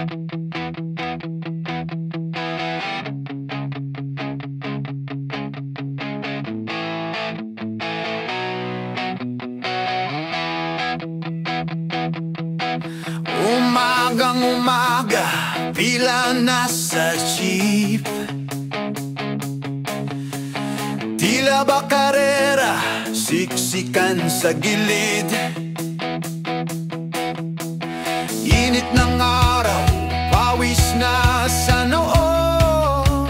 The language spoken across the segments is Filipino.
Umagang umaga, pila nasa jeep. Tila ba karera, siksikan sa gilid. Init ng araw, pawis na sa noo.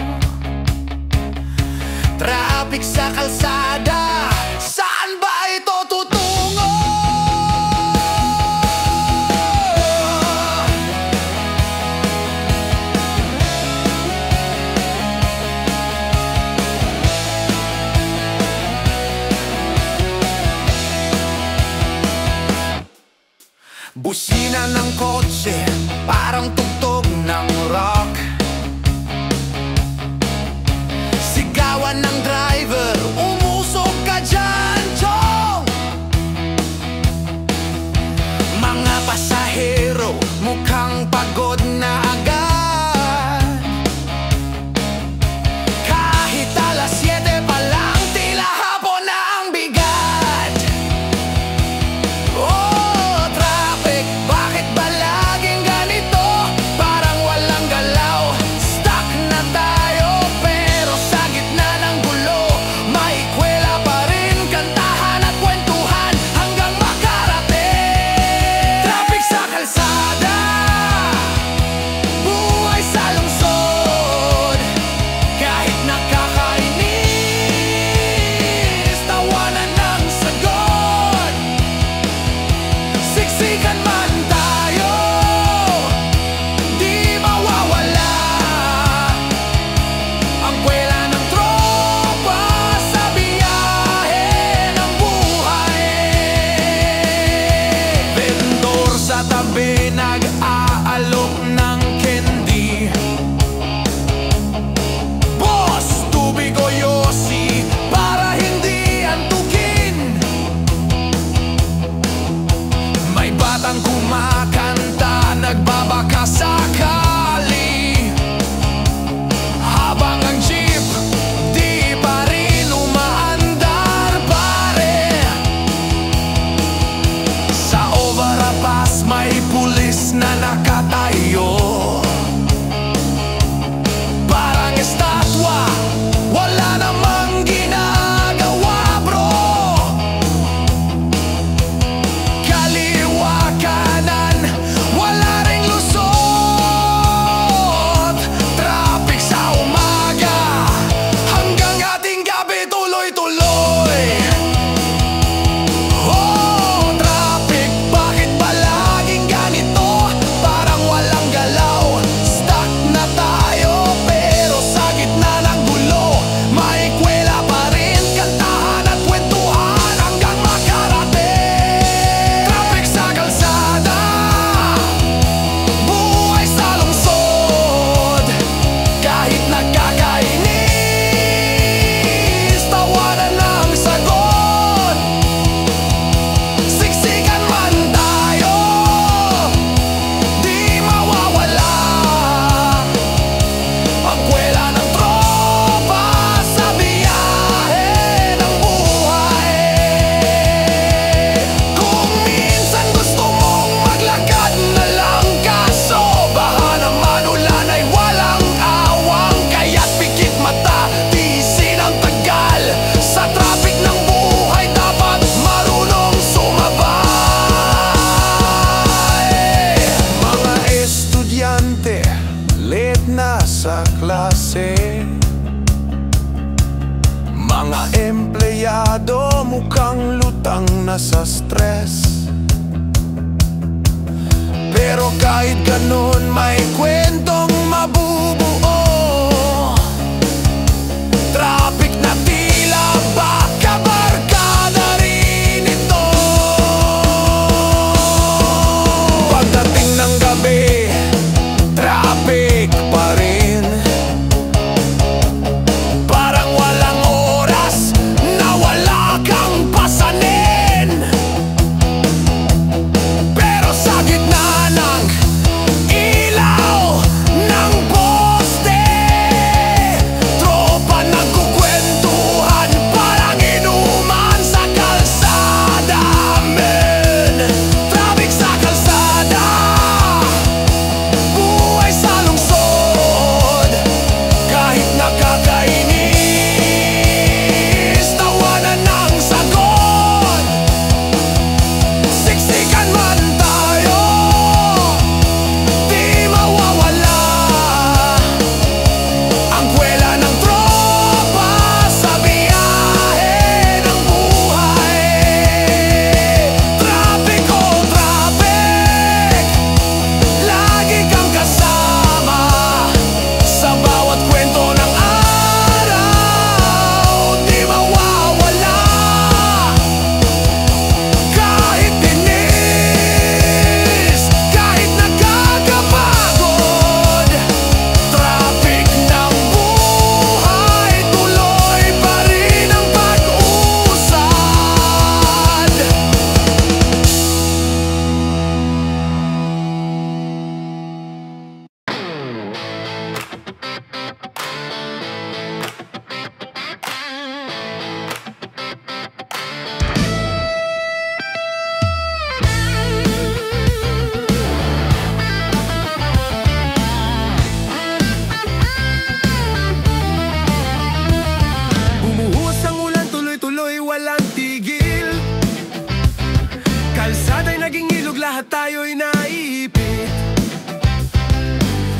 Traffic sa kalsada, saan ba ito tutungo? Busina ng kotse, parang tugtog ng rock. Sigawan ng driver, umusok ka dyan, chong! Mga pasahero, mukhang pagod na agad. Kahit alas 7 pa lang, tila hapon na ang bigat. Nag-aalok ng candy. Boss, tubig o yosi para hindi antukin. May batang kumakanta, nagbabaka sakali, habang ang jeep di pa rin umaandar, pare. Sa overpass may pulis na nakatayo, parang estatwa, wala namang ginagawa, bro. Kaliwa kanan, wala ring lusot. Traffic sa umaga, hanggang ating gabi tuloy-tuloy. Sa klase, mga empleyado mukhang lutang na sa stress. Pero kahit ganun, may kwentong mabubuo. Traffic na tila baka barkada rin ito. Pagdating ng gabi, traffic pa rin. Pero sa gitna ng ilaw,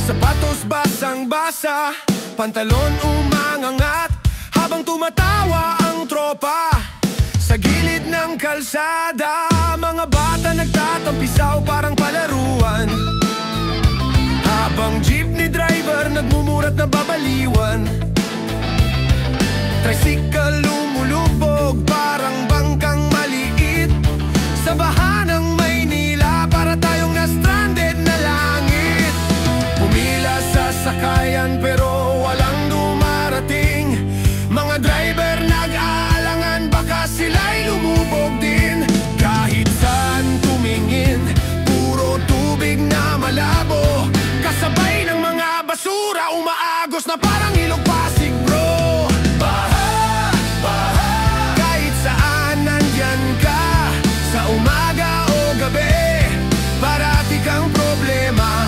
Sapatos basang-basa, pantalon umangangat, habang tumatawa ang tropa sa gilid ng kalsada. Mga bata nagtatampisaw parang palaruan, habang jeepney driver nagmumurat na babaliwan. Tricycle lumulubog parang bangkang maliit sa baha ng Maynila, para tayong na-stranded na langit. Pumila sa sakayan pero walang dumarating, mga driver nag-aalangan baka sila'y lumubog din. Kahit saan tumingin, puro tubig na malabo, kasabay ng mga basura umaagos na parang ilog Pasig, bro. Baha, baha, kahit saan nandyan ka, sa umaga o gabi, parati kang problema.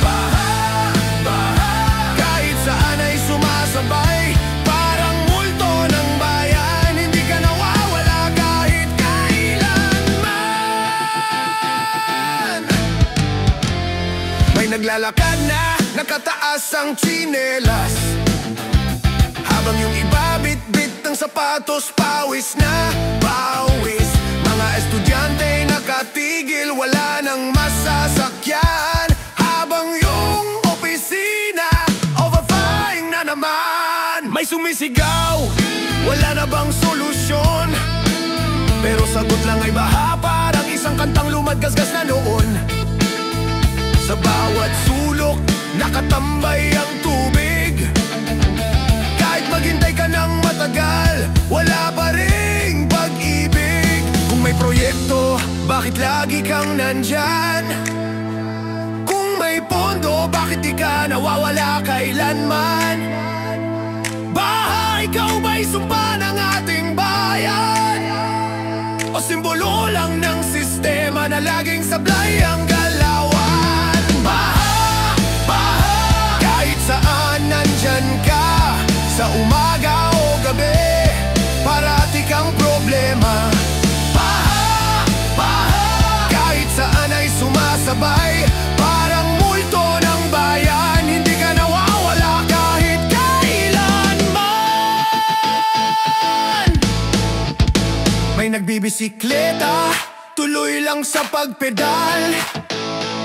Baha, baha, kahit saan ay sumasabay, parang multo ng bayan, hindi ka nawawala kahit kailanman. May naglalakad na nakataas ang tsinelas, habang yung iba bit-bit ng sapatos, pawis na pawis. Mga estudyante nakatigil, wala nang masasakyan, habang yung opisina overflying na naman. May sumisigaw, wala na bang solusyon? Pero sagot lang ay baha, parang isang kantang lumadgasgas na noon. Sa bawat sulok, nakatambay ang tubig. Kahit maghintay ka ng matagal, wala pa ring pag-ibig. Kung may proyekto, bakit lagi kang nandyan? Kung may pondo, bakit di ka nawawala kailanman? Baha, ikaw ba'y sumpa ng ating bayan? O simbolo lang ng sistema na laging sablay ang galawan? Baha, baha, kahit saan nandyan ka, sa umaga o gabi, parati kang problema. Baha, baha, kahit saan ay sumasabay, parang multo ng bayan, hindi ka nawawala kahit kailanman. May nagbibisikleta, tuloy lang sa pagpedal,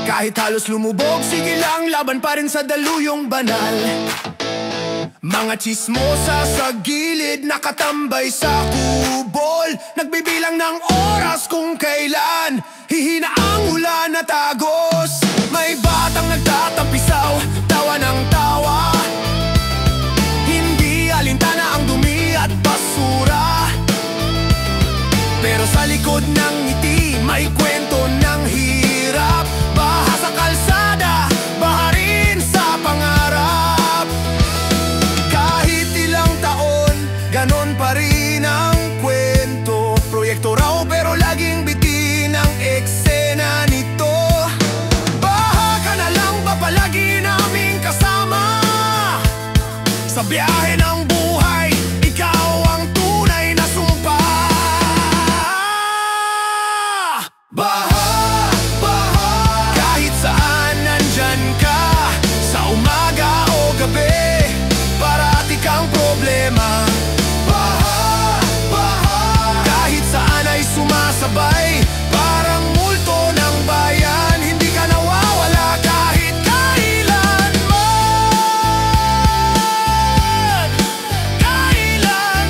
kahit halos lumubog, sige lang, laban pa rin sa daluyong banal. Mga tsismosa sa gilid, nakatambay sa kubol, nagbibilang ng oras kung kailan hihina ang ulan na tagos. May batang nagtatampisaw, tawa ng tawa, hindi alintana ang dumi at basura, pero sa likod ng ngiti may kwento ng hirap. Baha sa kalsada, baha rin sa pangarap. Kahit ilang taon, ganon pa rin ang kwento. Proyekto raw pero laging bitin ang eksena nito. Baha ka na lang ba palagi naming kasama? Sa biyahe ng buhay, ikaw ang tunay na sumpa. Baha, baha, kahit saan nandyan ka, sa umaga o gabi, parati kang problema. Baha, baha, kahit saan ay sumasabay, parang multo ng bayan, hindi ka nawawala kahit kailanman. Kailanman.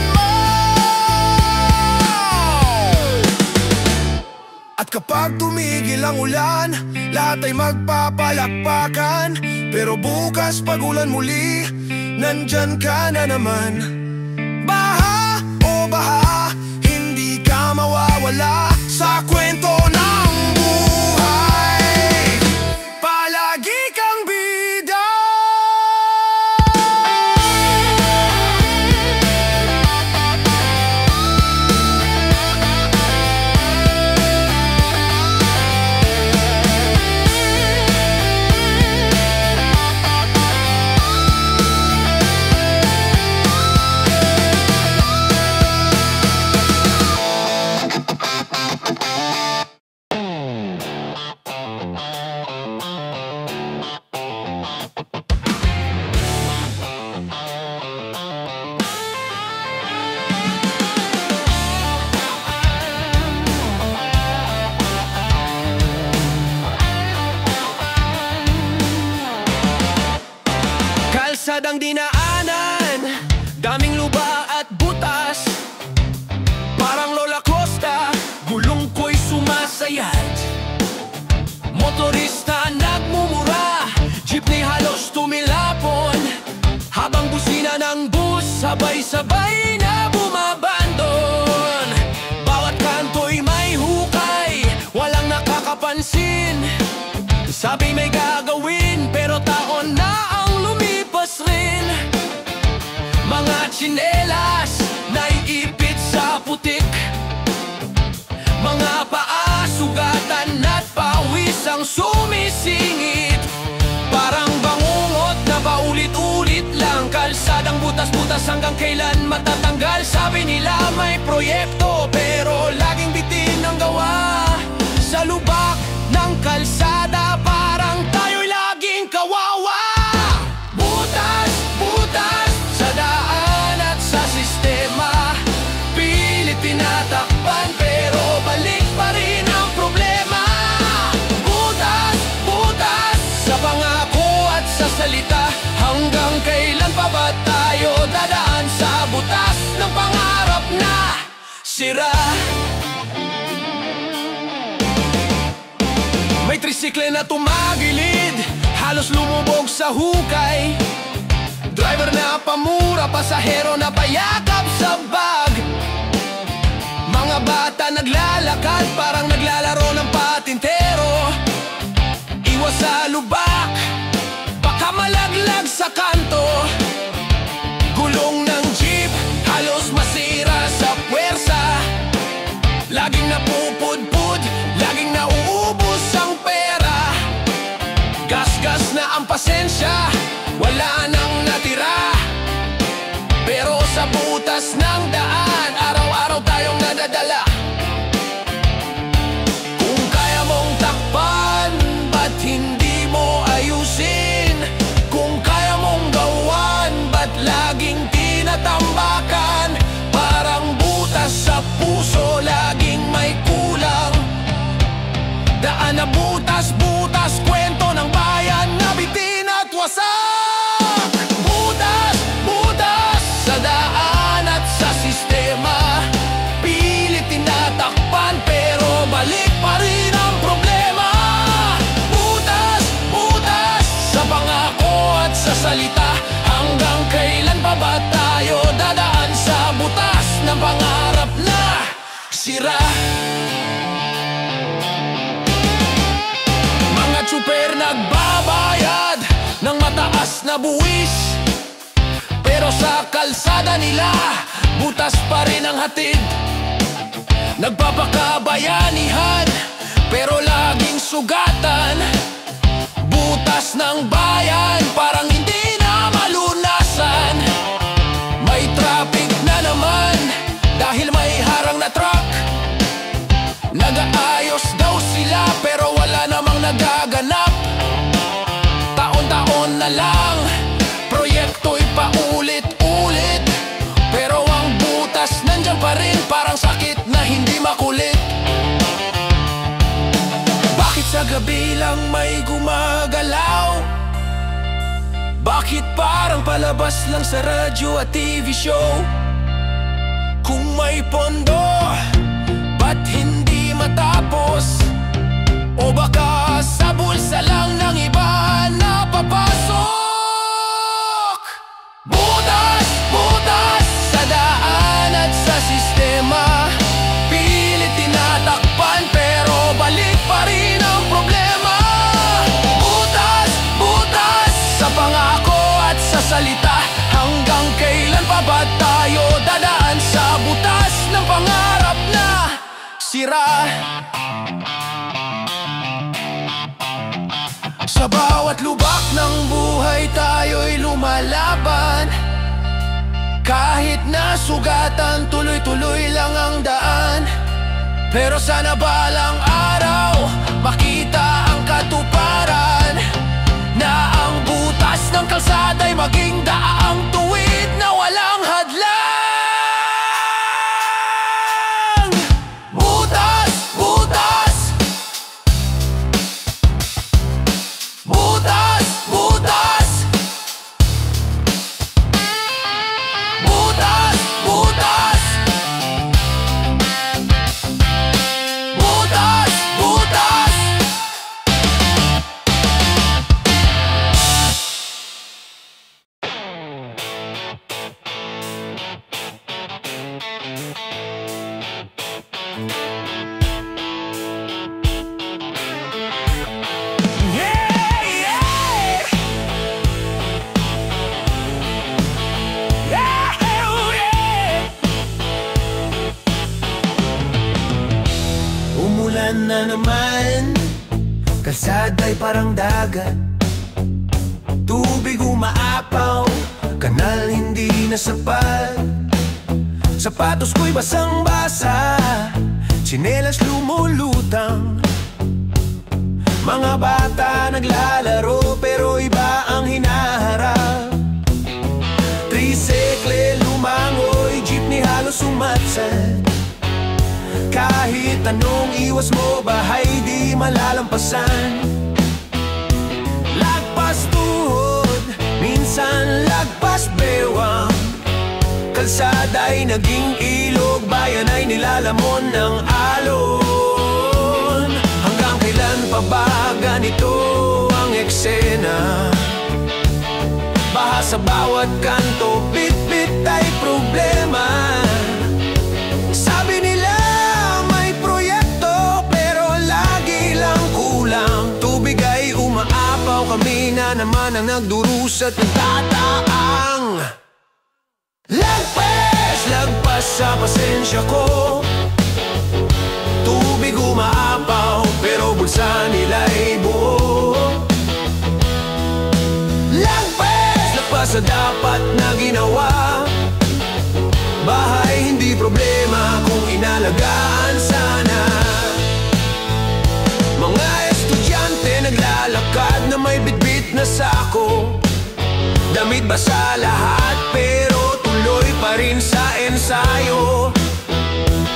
At kapag tumigil ang ulan, lahat ay magpapalakpakan, pero bukas pag ulan muli, nandyan ka na naman. Baha o baha, hindi ka mawawala sa kwento ng buhay. Palagi kang bida. kalsadang dinaanan, daming luba at butas. Parang Lola Costa, gulong ko'y sumasayad. Motorista nagmumura, jeepney halos tumilapon, habang busina ng bus sabay-sabay na bumabandon. Bawat kanto'y may hukay, walang nakakapansin. Sabi may gagawin, pero taon na ang lumipas rin. Mga tsinelas naiipit sa putik, mga paa sugatan at pawis ang sumisingit. Parang bangungot na paulit-ulit lang, kalsadang butas-butas hanggang kailan matatanggal. Sabi nila may proyekto, pero laging bitin ang gawa. Sa lubak ng kalsada, parang tayo'y laging kawawa. Butas, butas sa daan at sa sistema, pilit tinatakpan pero balik pa rin ang problema. Butas, butas sa pangako at sa salita, hanggang kailan pa ba tayo dadaan sa butas ng pangarap na sira? May trisikle na tumagilid, halos lumubog sa hukay. Driver na pamura, pasahero na payakap sa bag. Mga bata naglalakad, parang naglalaro ng patintero. Iwas sa lubak, baka malaglag sa kanto. Gulong ng jeep, halos masira sa puwersa. Laging napupudpud, laging nauubos ang pera. Gas-gas na ang pasensya, wala nang natira. Pero sa butas ng daan, araw-araw tayong nadadala. Kung kaya mong takpan, ba't hindi mo ayusin? Kung kaya mong gawan, ba't laging tinatambakan? Parang butas sa puso, laging may kulang. Daan na butas-butas, kwento ng bayan na bitin at wasak. Butas, butas sa daan at sa sistema, pilit tinatakpan pero balik pa rin ang problema. Butas, butas sa pangako at sa salita, hanggang kailan pa ba tayo dadaan sa butas ng pangarap na sira? Mga tsuper nagbabayad ng mataas na buwis, pero sa kalsada nila, butas pa rin ang hatid. Nagpapakabayanihan, pero laging sugatan. Butas ng bayan, parang hindi na malunasan. May traffic na naman, dahil may harang na truck. Nag-aayos daw sila, pero wala namang nagaganap. Taon-taon na lang, proyekto'y paulit-ulit, pero ang butas nandyan pa rin, parang sakit na hindi makulit. Bakit sa gabi lang may gumagalaw? Bakit parang palabas lang sa radyo at TV show? Kung may pondo, ba't hindi matapos? O baka sa bulsa lang ng iba napapasok? Butas, butas sa daan at sa sistema, pilit tinatakpan pero balik pa rin ang problema. Butas, butas sa pangako at sa salita, hanggang kailan pa ba tayo dadaan sa butas ng pangarap na sira? Sa bawat lubak ng buhay tayo'y lumalaban. Kahit na sugatan, tuloy-tuloy lang ang daan. Pero sana balang araw makita ang katuparan, na ang butas ng kalsada'y maging daang tuwid na walang hadlang. Butas, butas, butas, butas na naman. Kalsada'y parang dagat, tubig umaapaw, kanal hindi na sapat. Sapatos ko'y basang-basa, tsinelas lumulutang. Mga bata naglalaro pero iba ang hinaharap. Tricycle lumangoy, jeepney halos umatsat. Kahit anong iwas mo, bahay di malalampasan. Lagpas tuhod, minsan lagpas bewang. Kalsada'y naging ilog, bayan ay nilalamon ng alon. Hanggang kailan pa ba ganito ang eksena? Baha sa bawat kanto, bit-bit ay problema. Sabi nila may proyekto, pero lagi lang kulang. Tubig ay umaapaw, kami na naman ang nagdurusa at nagtataang. Lagpas sa pasensya ko. Tubig umaapaw, pero bulsa nila'y buo. Lagpas sa dapat na ginawa. Bahay hindi problema kung inalagaan sana. Mga estudyante naglalakad na may bitbit na sako. Damit basa lahat pero tuloy pa rin sa ensayo.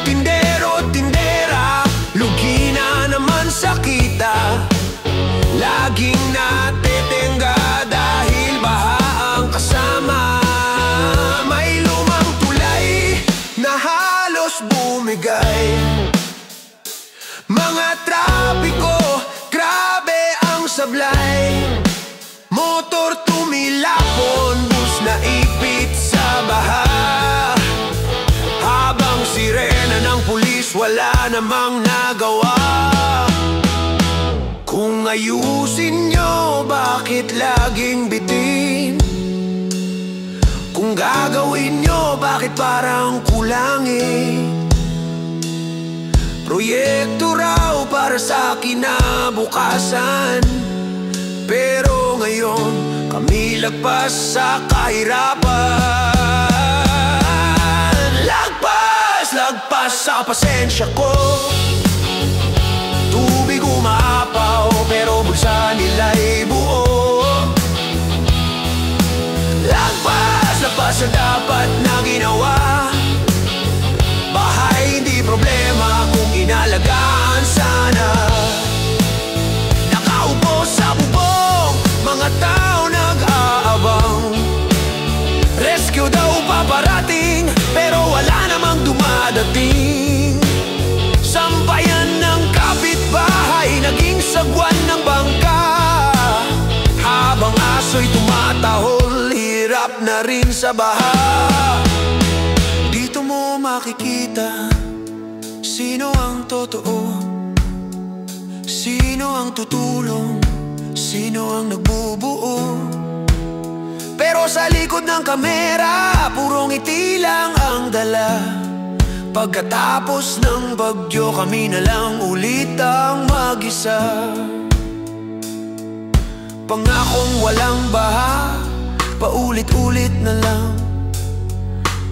Tindero, tindera, lugi na naman sa kita. Laging natetenga dahil baha ang kasama. May lumang tulay na halos bumigay. Mga trapiko, grabe ang sablay. Motor tumilapon, bus na ipit sa baha. Habang sirena ng pulis, wala namang nagawa. Kung ayusin nyo, bakit laging bitin? Kung gagawin nyo, bakit parang kulangin? Proyekto raw para sa kinabukasan, pero ngayon, kami lagpas sa kahirapan. Lagpas sa pasensya ko. Tubig umaapaw, pero bulsa nila'y buo. Lagpas sa dapat na ginawa. Bahay hindi problema kung inalagaan sana. Nakaupo sa bubong, mga tao nag-aabang. Rescue daw paparating, pero wala namang dumadating. Sampayan ng kapitbahay, naging sagwan ng bangka. Habang aso'y tumatahol, hirap na rin sa baha. Dito mo makikita sino ang totoo, sino ang tutulong, sino ang nagbubuo. Pero sa likod ng kamera, purong ngiti lang ang dala. Pagkatapos ng bagyo, kami na lang ulit ang mag-isa. Pangakong walang baha, paulit-ulit na lang.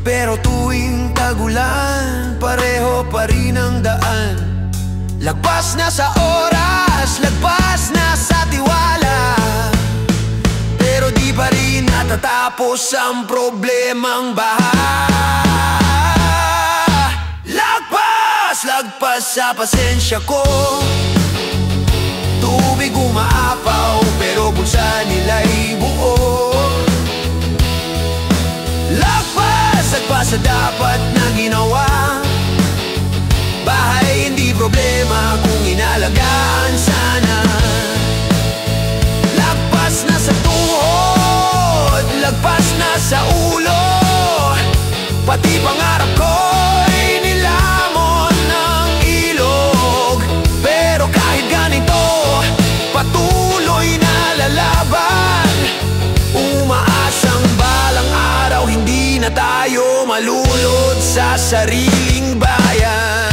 Pero tuwing tag-ulan, pareho pa rin ang daan. Lagpas na sa oras, lagpas na sa tiwala. Pero di pa rin natatapos ang problemang baha. Lagpas sa pasensya ko. Tubig umaapaw, pero bulsa nila'y buo. Lagpas sa dapat na ginawa. Bahay hindi problema kung inalagaan sana. Lagpas na sa tuhod, lagpas na sa ulo. Pati pangarap ko'y nilamon ng ilog. Pero kahit ganito, patuloy na lalaban. Umaasang balang araw, hindi na tayo malulod sa sariling bayan.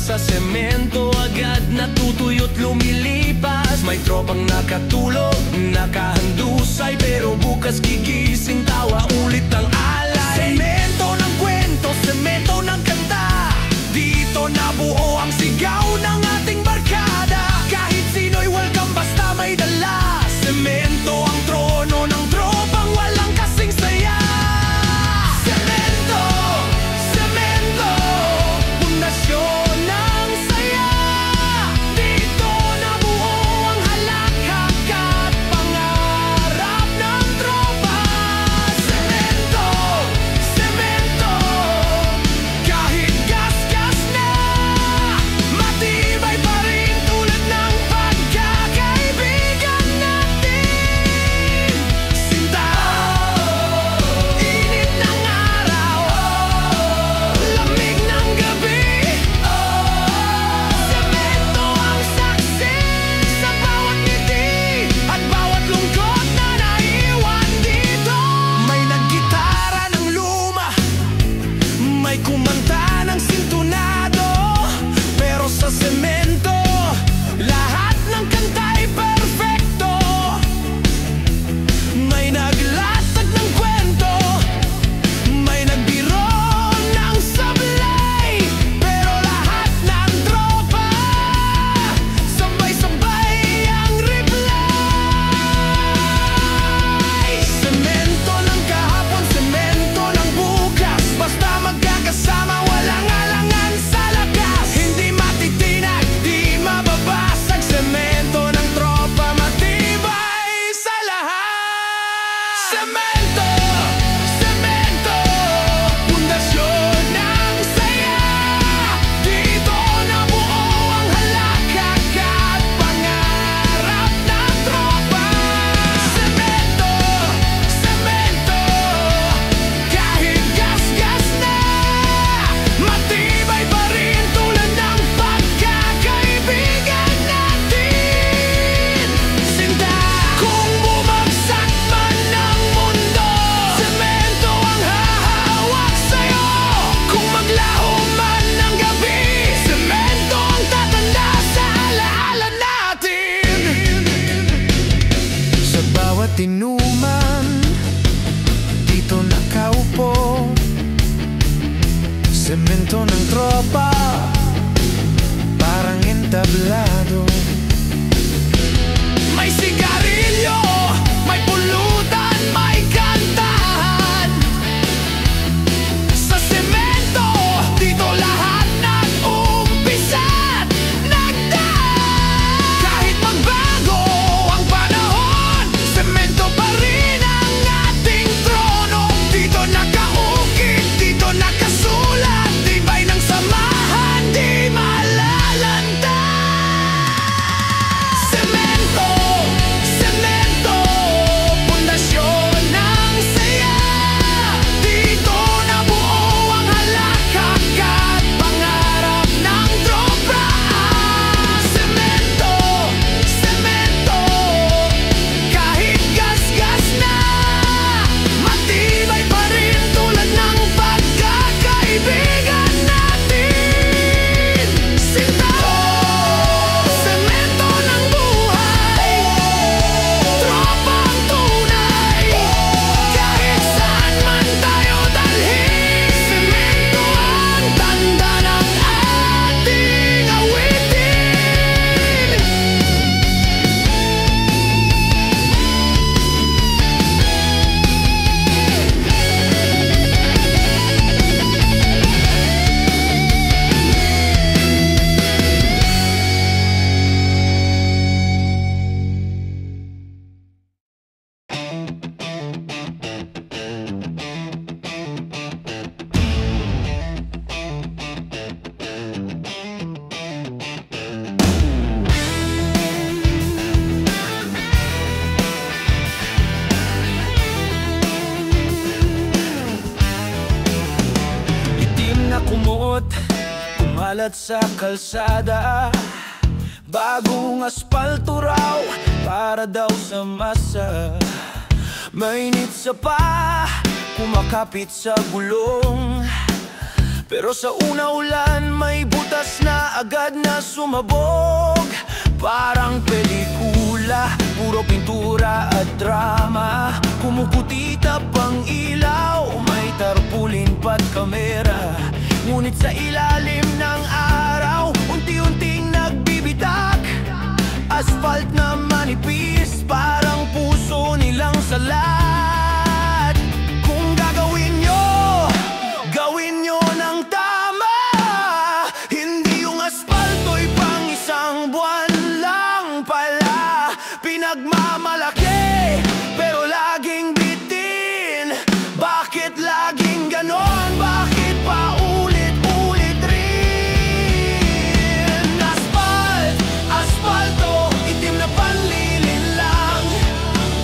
Sa semento agad natutuyot lumilipas. May tropang nakatulog, nakahandusay, pero bukas gigising, tawa ulit ang alay. Semento ng kwento, semento ng kanta, dito nabuo ang sigaw ng ating barkada. Kahit sino'y welcome basta may dala. Semento ang trono ng tropang walang kasing saya. Semento, semento, pundasyon ng saya. Dito nabuo ang halakhak at pangarap ng tropa. Semento, semento, kahit gas-gas na, matibay pa rin tulad ng pagkakaibigan natin. Sinta, init ng araw, lamig ng gabi, semento ang saksi sa bawat ngiti at bawat lungkot na naiwan dito. May naggitara ng luma, may kumanta ng sintunado, pero sa semento lahat ng kanta'y perfecto. May naglatag ng kwento, may nagbiro ng sablay, pero lahat ng tropa sabay-sabay ang reply. Semento ng kahapon, semento ng bukas, basta magkakasama walang alangan sa lakas. Hindi matitinag, di mababasag, semento ng tropa matibay sa lahat. Semento, semento, pundasyon ng saya. Dito nabuo ang halakhak at pangarap ng tropa. Semento, semento, kahit gas-gas na, matibay pa rin tulad ng pagkakaibigan natin. Sinta, kung bumagsak man ang mundo, semento ang hahawak sa'yo. Kung maglaho man ang gabi, semento ang tatanda sa alaala natin. Sa bawat inuman, dito nakaupo, semento ng tropa, parang entablado. May sigarilyo, may pulutan, may kantahan. Sa semento, dito lahat nag-umpisa't nagdaan. Kahit magbago ang panahon, semento pa rin ang ating trono. Dito nakaukit, dito nakasulat, tibay ng samahan, di malalanta. Semento, semento, pundasyon ng saya. Dito nabuo ang halakhak at pangarap ng tropa. Semento, semento, kahit gas-gas na, matibay pa rin tulad ng pagkakaibigan natin. Sinta, semento ng buhay, tropa ang tunay. Kahit saan man tayo dalhin, semento ang tanda ng ating awitin. Itim na kumot, kumalat sa kalsada, bagong asfalto raw para daw sa masa. Mainit sa pa, kumakapit sa gulong, Pero sa una ulan may butas na agad na sumabog. Parang pelikula, puro pintura at drama. Kumukutita pang ilaw, may tarpulin pa't kamera. Ngunit sa ilalim ng araw, unti-unting nagbibitak. Asphalt na manipis, parang puso nilang salat. Kung gagawin nyo ng tama. Hindi yung asfalto'y pang isang buwan lang pala. Pinagmamalaki, pero laging bitin. Bakit laging ganon? Bakit paulit-ulit rin? Asfalto, itim na panlilin lang.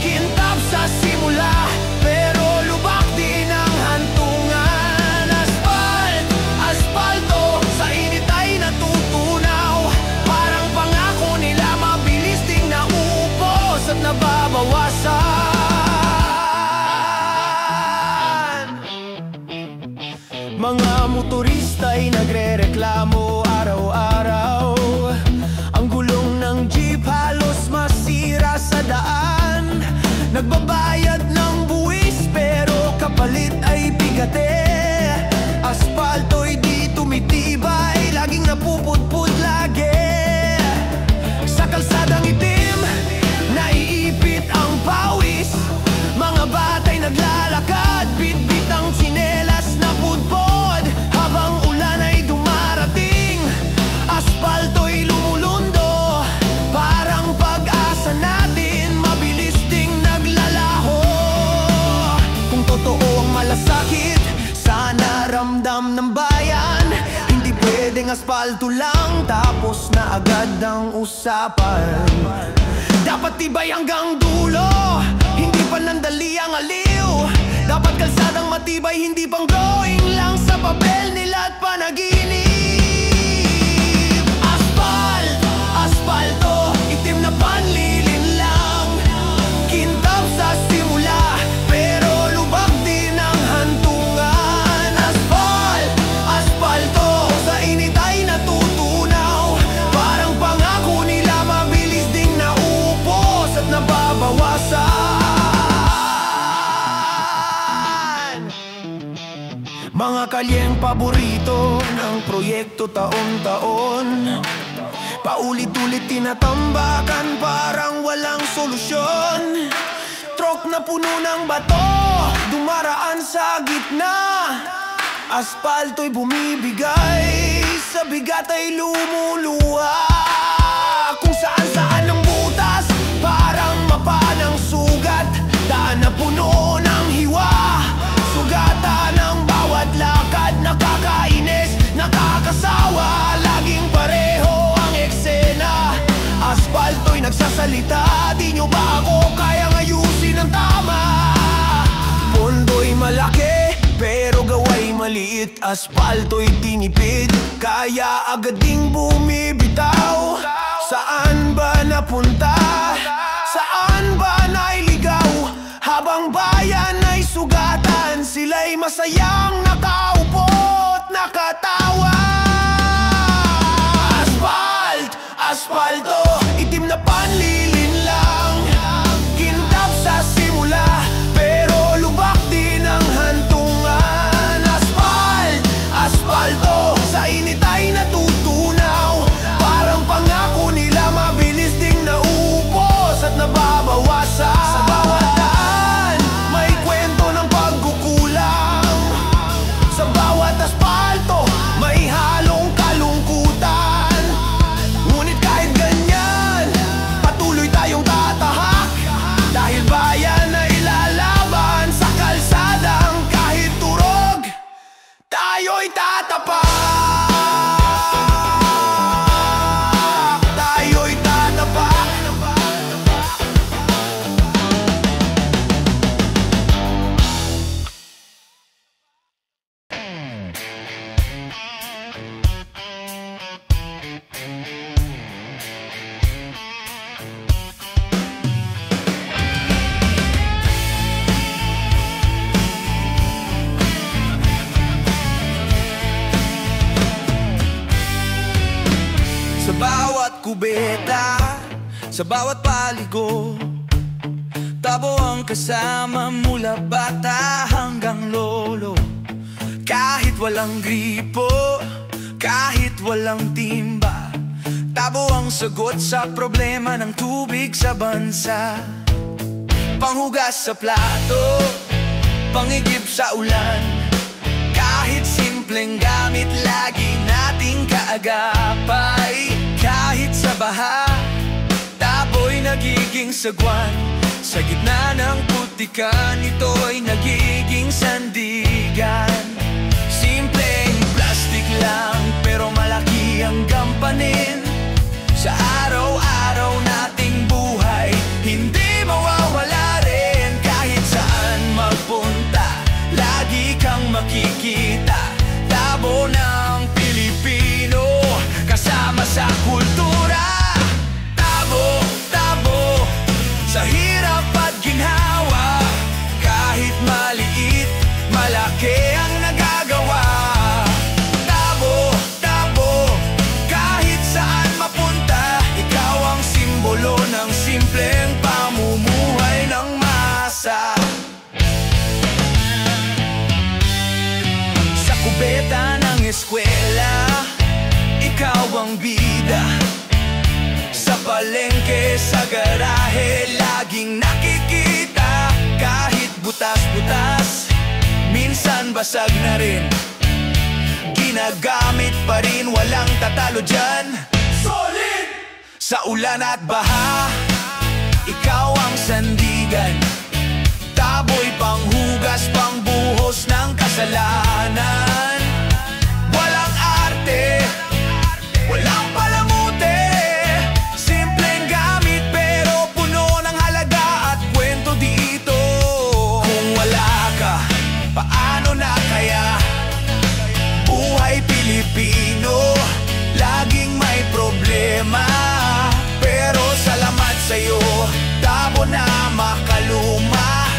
Kintab sa simula, pero lubak din ang hantungan. Asfalto, sa init ay natutunaw. Parang pangako nila mabilis ding naupos at nababawasan. Mga motorista'y nagrereklamo araw-araw. Ang gulong ng jeep halos masira sa daan. Nagbabayad ng buwis pero kapalit ay bigate. Asfalto'y di tumitibay, laging napupudpud lagi. Sa kalsadang itim, naiipit ang pawis. Mga bata'y naglalakad, bitbit ang tsinelas na pudpod. Habang ulan ay dumarating, asfalto'y lumulundo. Parang pag-asa natin, mabilis ding naglalaho. Kung totoo ang malasakit sa naramdam ng bayan, hindi pwedeng asfalto lang tapos na agad ang usapan. Dapat tibay hanggang dulo, hindi panandali ang aliw. Dapat kalsadang matibay, hindi pang drawing lang sa papel nila at panaginip. Asfalto, itim na panlilin lang. Kintab sa simula, pero lubak din ang hantungan. Asfalto, sa init ay natutunaw. Parang pangako nila mabilis ding naupos at nababawasan. Mga kalyeng paborito ng proyekto taon-taon. Paulit-ulit tinatambakan, parang walang solusyon. Truck na puno ng bato, dumaraan sa gitna. Asfalto'y bumibigay, sa bigat ay lumuluha. Kung saan-saan ang butas, parang mapa ng sugat. Daan na puno ng hiwa, sugatan ng bawat lakad. Nakakainis, nakakasawa, laging pareho ang eksena. Asfalto'y nagsasalita, di nyo ba ako kayang ayusin ng tama? Pondo'y malaki, pero gawa'y maliit. Asfalto'y tinipid, kaya agad ding bumibitaw. Saan ba napunta? Saan ba nailigaw? Habang bayan ay sugatan, sila'y masayang nakaupo't nakatawa. Asfalto, itim na panlilin lang. Kintab sa simula, pero lubak din ang hantungan. Asfalto, sa init ay natutunaw. Parang pangako nila mabilis ding naupos at nababawasan. Sa bawat daan, may kwento ng pagkukulang. sa bawat paligo. Tabo ang kasama mula bata hanggang lolo. Kahit walang gripo, kahit walang timba, Tabo ang sagot sa problema ng tubig sa bansa. Panghugas sa plato, pangigib sa ulan, kahit simpleng gamit lagi nating kaagapay. Kahit sa baha, tabo'y nagiging sagwan. Sa gitna ng putikan, ito'y nagiging sandigan. Simpleng plastic lang, pero malaki ang gampanin sa araw-araw nating buhay. Hindi mawawala rin kahit saan magpunta, lagi kang makikita. Tabo ng Pilipino, kasama sa kultura. Tabo, tabo, sa hirap at ginhawa, kahit maliit, malaki ang nagagawa. Tabo, tabo, kahit saan mapunta, ikaw ang simbolo ng simpleng pamumuhay ng masa. Sa kubeta ng eskwela, ikaw ang bida. Sa palengke, sa garahe, laging nakikita. Kahit butas-butas, minsan basag na rin, ginagamit pa rin, walang tatalo dyan. Solid! Sa ulan at baha, ikaw ang sandigan. Tabo'y panghugas, pangbuhos ng kasalanan. Walang arte, walang palamute, simpleng gamit pero puno ng halaga at kwento dito. Kung wala ka, paano na kaya? Buhay Pilipino, laging may problema. Pero salamat sa'yo, tabo na makaluma.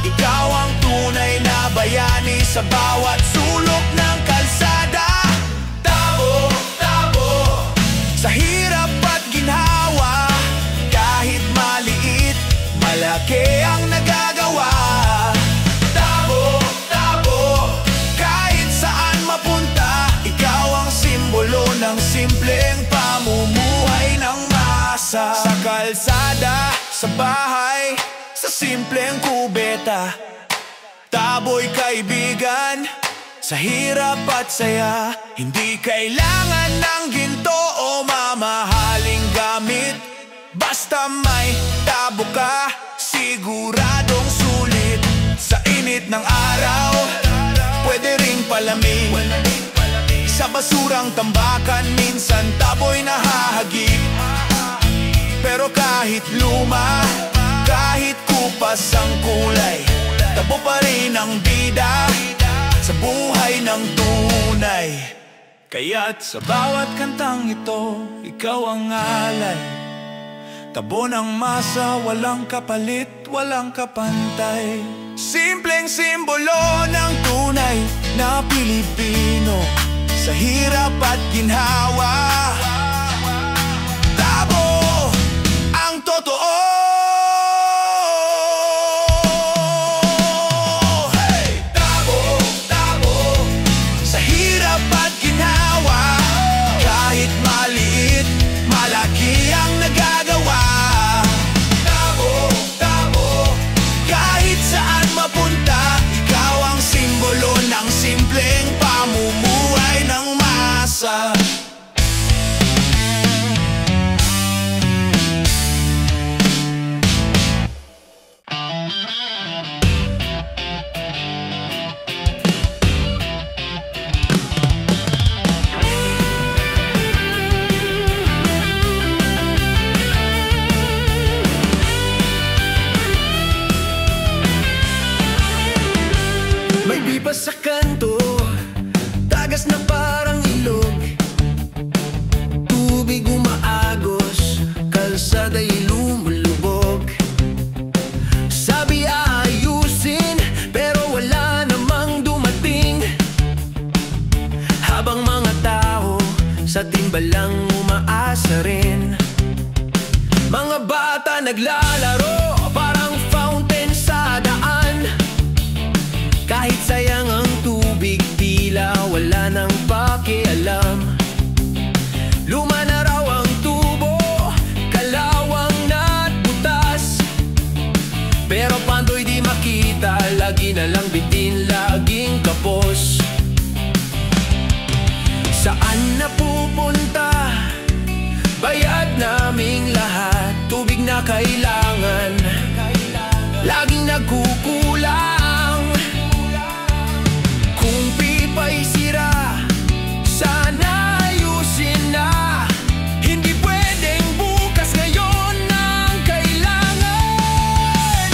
Ikaw ang tunay na bayani sa bawat sulok ng kalsada. Tabo, tabo, sa hirap at ginhawa, kahit maliit, malaki ang nagagawa. Tabo, tabo, kahit saan mapunta, ikaw ang simbolo ng simpleng pamumuhay ng masa. Sa kalsada, sa bahay, sa simpleng kubeta, tabo'y kaibigan. Sa hirap at saya, hindi kailangan ng ginto o mamahaling gamit. Basta may tabo ka, siguradong sulit. Sa init ng araw, pwede ring palamig. Sa basurang tambakan, minsan tabo'y nahahagip. Pero kahit luma, kahit kupas ang kulay, tabo pa rin ang bida sa buhay ng tunay. Kaya't sa bawat kantang ito, ikaw ang alay. Tabo ng masa, walang kapalit, walang kapantay. Simpleng simbolo ng tunay na Pilipino, sa hirap at ginhawa. Tabo ang totoo. Simpleng pamumuhay ng masa. May biba sa kanto, tagas na parang ilog, tubig umaagos, kalsada'y lumulubog. Sabi aayusin, pero wala namang dumating. Habang mga tao sa timbalang umaasa rin. Mga bata naglalaro, parang fountain sa daan. Kahit sayang ang tubig, tila wala nang pakialam. Luma na raw ang tubo, kalawang na't butas. Pero pando'y di makita, lagi na lang bitin, laging kapos. Saan na pupunta? Bayad naming lahat, tubig na kailangan, laging nagkukulang. Kung pipa'y sira, sana ayusin na. Hindi pwedeng bukas, ngayon ang kailangan.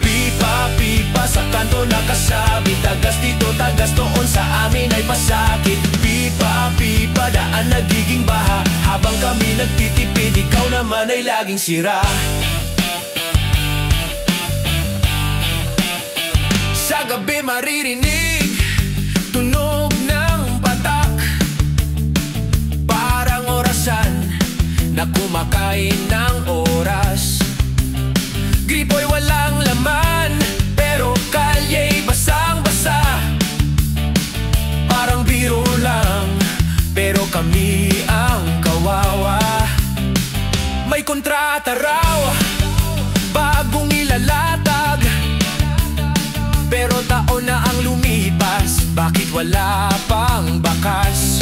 Pipa sa kanto nakasabit, tagas dito, tagas doon, sa amin ay pasakit. Pipa, daan nagiging baha, habang kami nagtitipid, ikaw naman ay laging sira. Sa gabi maririnig tunog ng patak, parang orasan na kumakain ng oras. Gripo'y walang laman, pero kalya'y basang-basa. Parang biro lang, pero kami ang kawawa. May kontrata raw, bagong ilalatag, pero taon na ang lumipas, bakit wala pang bakas?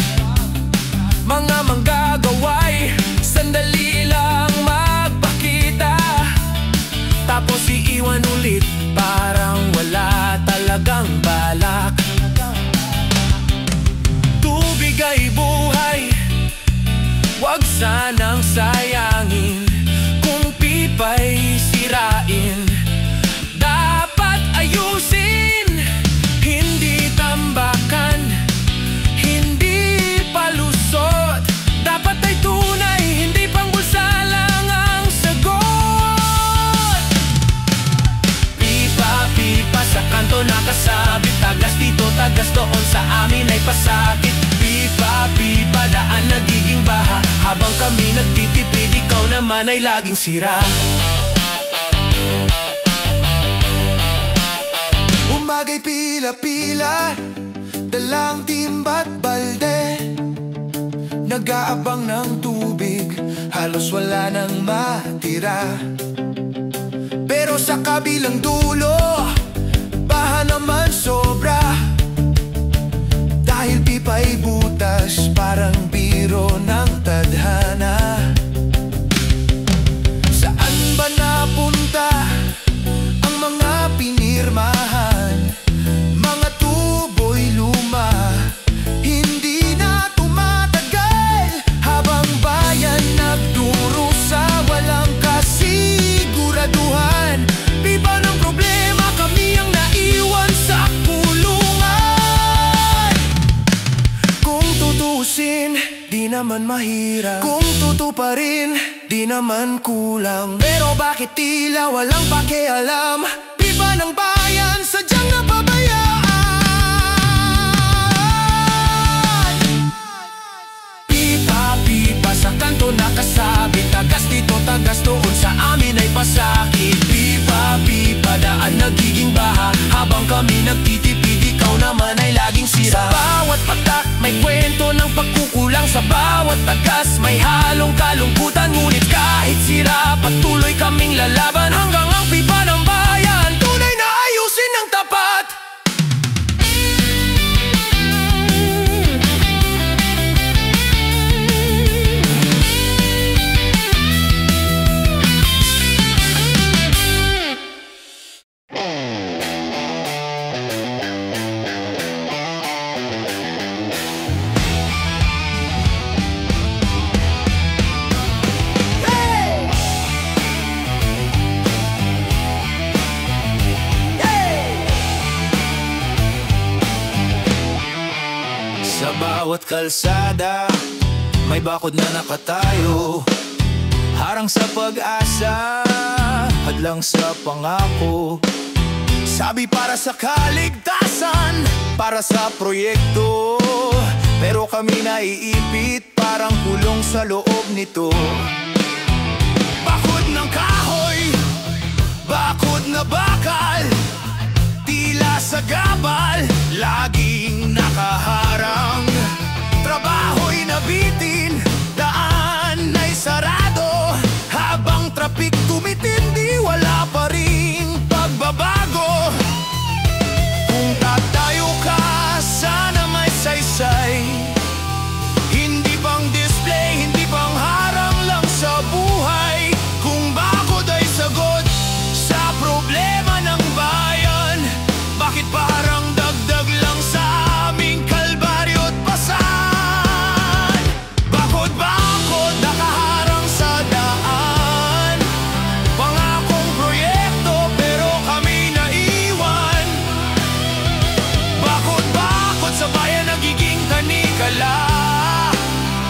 Mga manggagaway, sandali lang magpakita, tapos iiwan ulit, parang wala talagang balak. Tubig ay buhay, wag sanang sayangin. Kung pipa'y sirain, dapat ayusin. Hindi tambakan, hindi palusot, dapat ay tunay, hindi pangbulsa lang ang sagot. Pipa sa kanto nakasabit, tagas dito, tagas doon, sa amin ay pasakit. Pipa, daan nagiging baha, habang kami nagtitipid, ikaw naman ay laging sira. Umaga'y pila-pila, dalang timba't balde, nag-aabang ng tubig, halos wala nang matira. Pero sa kabilang dulo, baha naman sobra, dahil pipa'y butas, parang biro ng tadhana. Saan ba napunta ang mga pinirmahan? Mga tubo'y luma, hindi na tumatagal, habang bayan nagdurusa, walang kasiguraduhan. Pipa ng problema, kami ang naiwan sa kulungan. Kung tutusin, di naman mahirap, kung tutuparin, di naman kulang. Pero bakit tila walang pakialam? Pipa ng bayan, sadyang napabayaan. Pipa sa kanto nakasabit, tagas dito, tagas doon, sa amin ay pasakit. Pipa, daan nagiging baha, habang kami nagtitipid, ikaw naman ay laging sira. Sa bawat patak may kwento ng pagkukulang, sa bawat tagas may halong kalungkutan. Ngunit kahit sira, patuloy kaming lalaban, hanggang ang pipa ng bayan tunay na ayusin ng tapat. Sa bawat kalsada, may bakod na nakatayo, harang sa pag-asa, hadlang sa pangako. Sabi para sa kaligtasan, para sa proyekto, pero kami naiipit, parang kulong sa loob nito. bakod ng kahoy, bakod na bakal, tila sa gabal, laging nakaharang. Trabaho'y nabitin, daan ay sarado, habang trapik tumitindi, wala pa ring pagbabago. Kung tatayo ka, sana may saysay, hindi pang display, hindi pang harang lang sa buhay. Kung bakod ay sagot sa problema ng bayan, bakit parang dagdag lang sa aming kalbaryo't pasan? Bakod nakaharang sa daan, pangakong proyekto pero kami naiwan. Bakod sa bayan nagiging tanikala,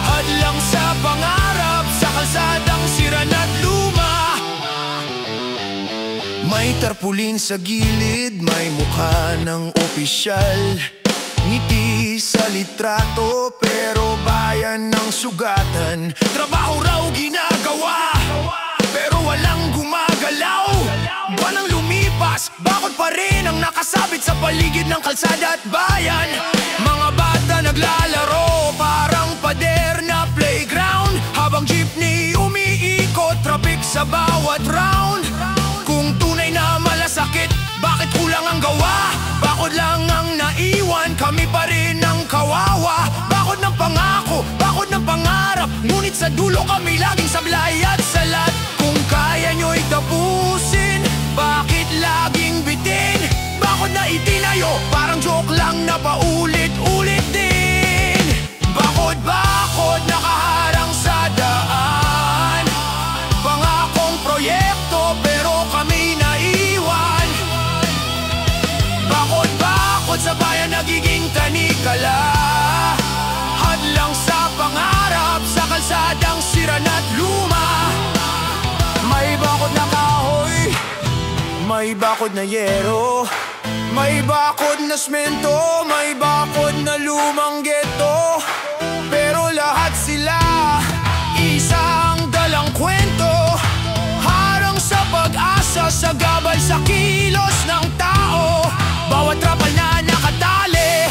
hadlang sa pangarap sa kalsadang sira na't luma. May tarpulin sa gilid, may mukha ng opisyal, ngiti sa litrato pero bayan ng sugatan. Trabaho raw ginagawa pero walang gumagalaw. Buwanang lumipas, bakod pa rin ang nakasabit sa paligid ng kalsada at bayan. Mga bata naglalaro, parang pader na playground, habang jeepney umiikot, traffic sa bawat round. Kung tunay na malasakit, bakit kulang ang gawa? Bakod lang ang naiwan, kami pa rin ang kawawa. Bakod ng pangako, bakod ng pangarap, ngunit sa dulo kami laging sablay at salat. Kung kaya nyo'y tapusin, bakit laging bitin? Bakod na itinayo, parang joke lang na paulit-ulit din. Bakod nakaharang sa daan, pangakong proyekto pero kami naiwan. Bakod sa bayan nagiging tanikala, hadlang sa pangarap sa kalsadang sira na't luma. May bakod na kahoy, may bakod na yero, may bakod na semento, may bakod na lumang ghetto. Pero lahat sila isang dalang kwento, harang sa pag-asa, sa gabal, sa kilos ng tao. Bawat trapal na nakatali,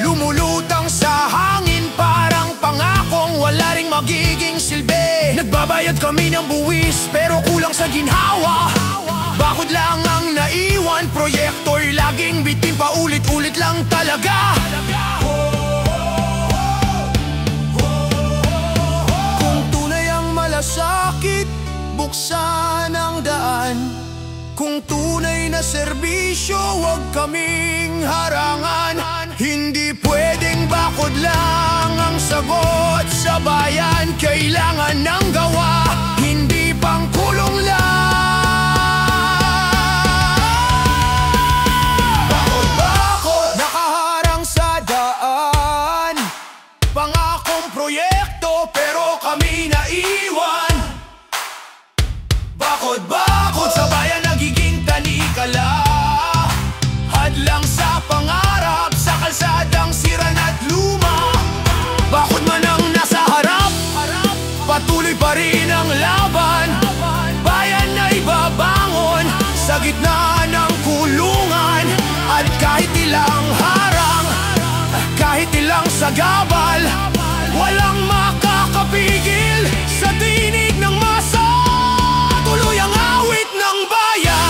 lumulutang sa hangin, parang pangakong wala ring magiging silbi. Nagbabayad kami ng buwis pero kulang sa ginhawa. Bakod lang ang naiwan, proyekto'y laging bitin, paulit-ulit lang talaga. Kung tunay ang malasakit, buksan ang daan. Kung tunay na serbisyo, huwag kaming harangan. Hindi pwedeng bakod lang ang sagot sa bayan, kailangan ng gawa, hindi pang kulong lang. Bakod nakaharang sa daan, pangakong proyekto pero kami naiwan. Bakod sa bayan nagiging tanikala, hadlang sa pangarap sa kalsadang sira na't luma. Bakod man ang nasa harap, patuloy pa rin ang laban. Bayan ay babangon sa gitna ng kulungan, at kahit ilang harang, kahit ilang sagabal, walang makakapigil sa tinig ng masa. Tuloy ang awit ng bayan.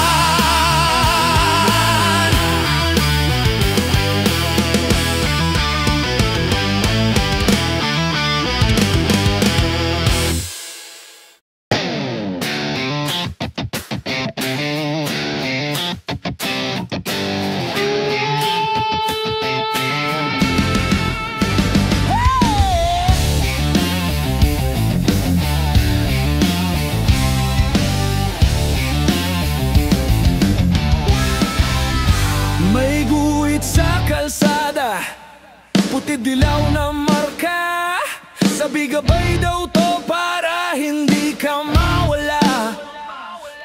May guhit sa kalsada, puti dilaw na marka, sabi gabay daw to para hindi ka mawala.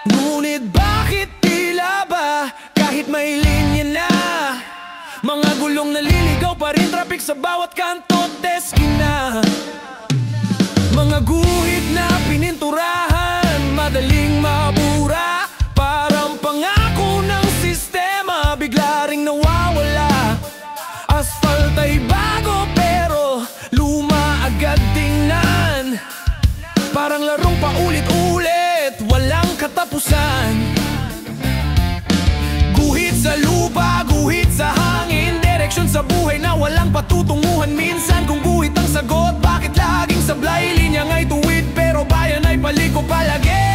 Ngunit bakit tila ba kahit may linya na, mga gulong naliligaw pa rin, traffic sa bawat kanto at eskina. Mga guhit na pininturahan, katapusan. Guhit sa lupa, guhit sa hangin, direksyon sa buhay na walang patutunguhan. Minsan kung guhit ang sagot, bakit laging sablay? Linya nga'y tuwid pero bayan ay paliko palagi.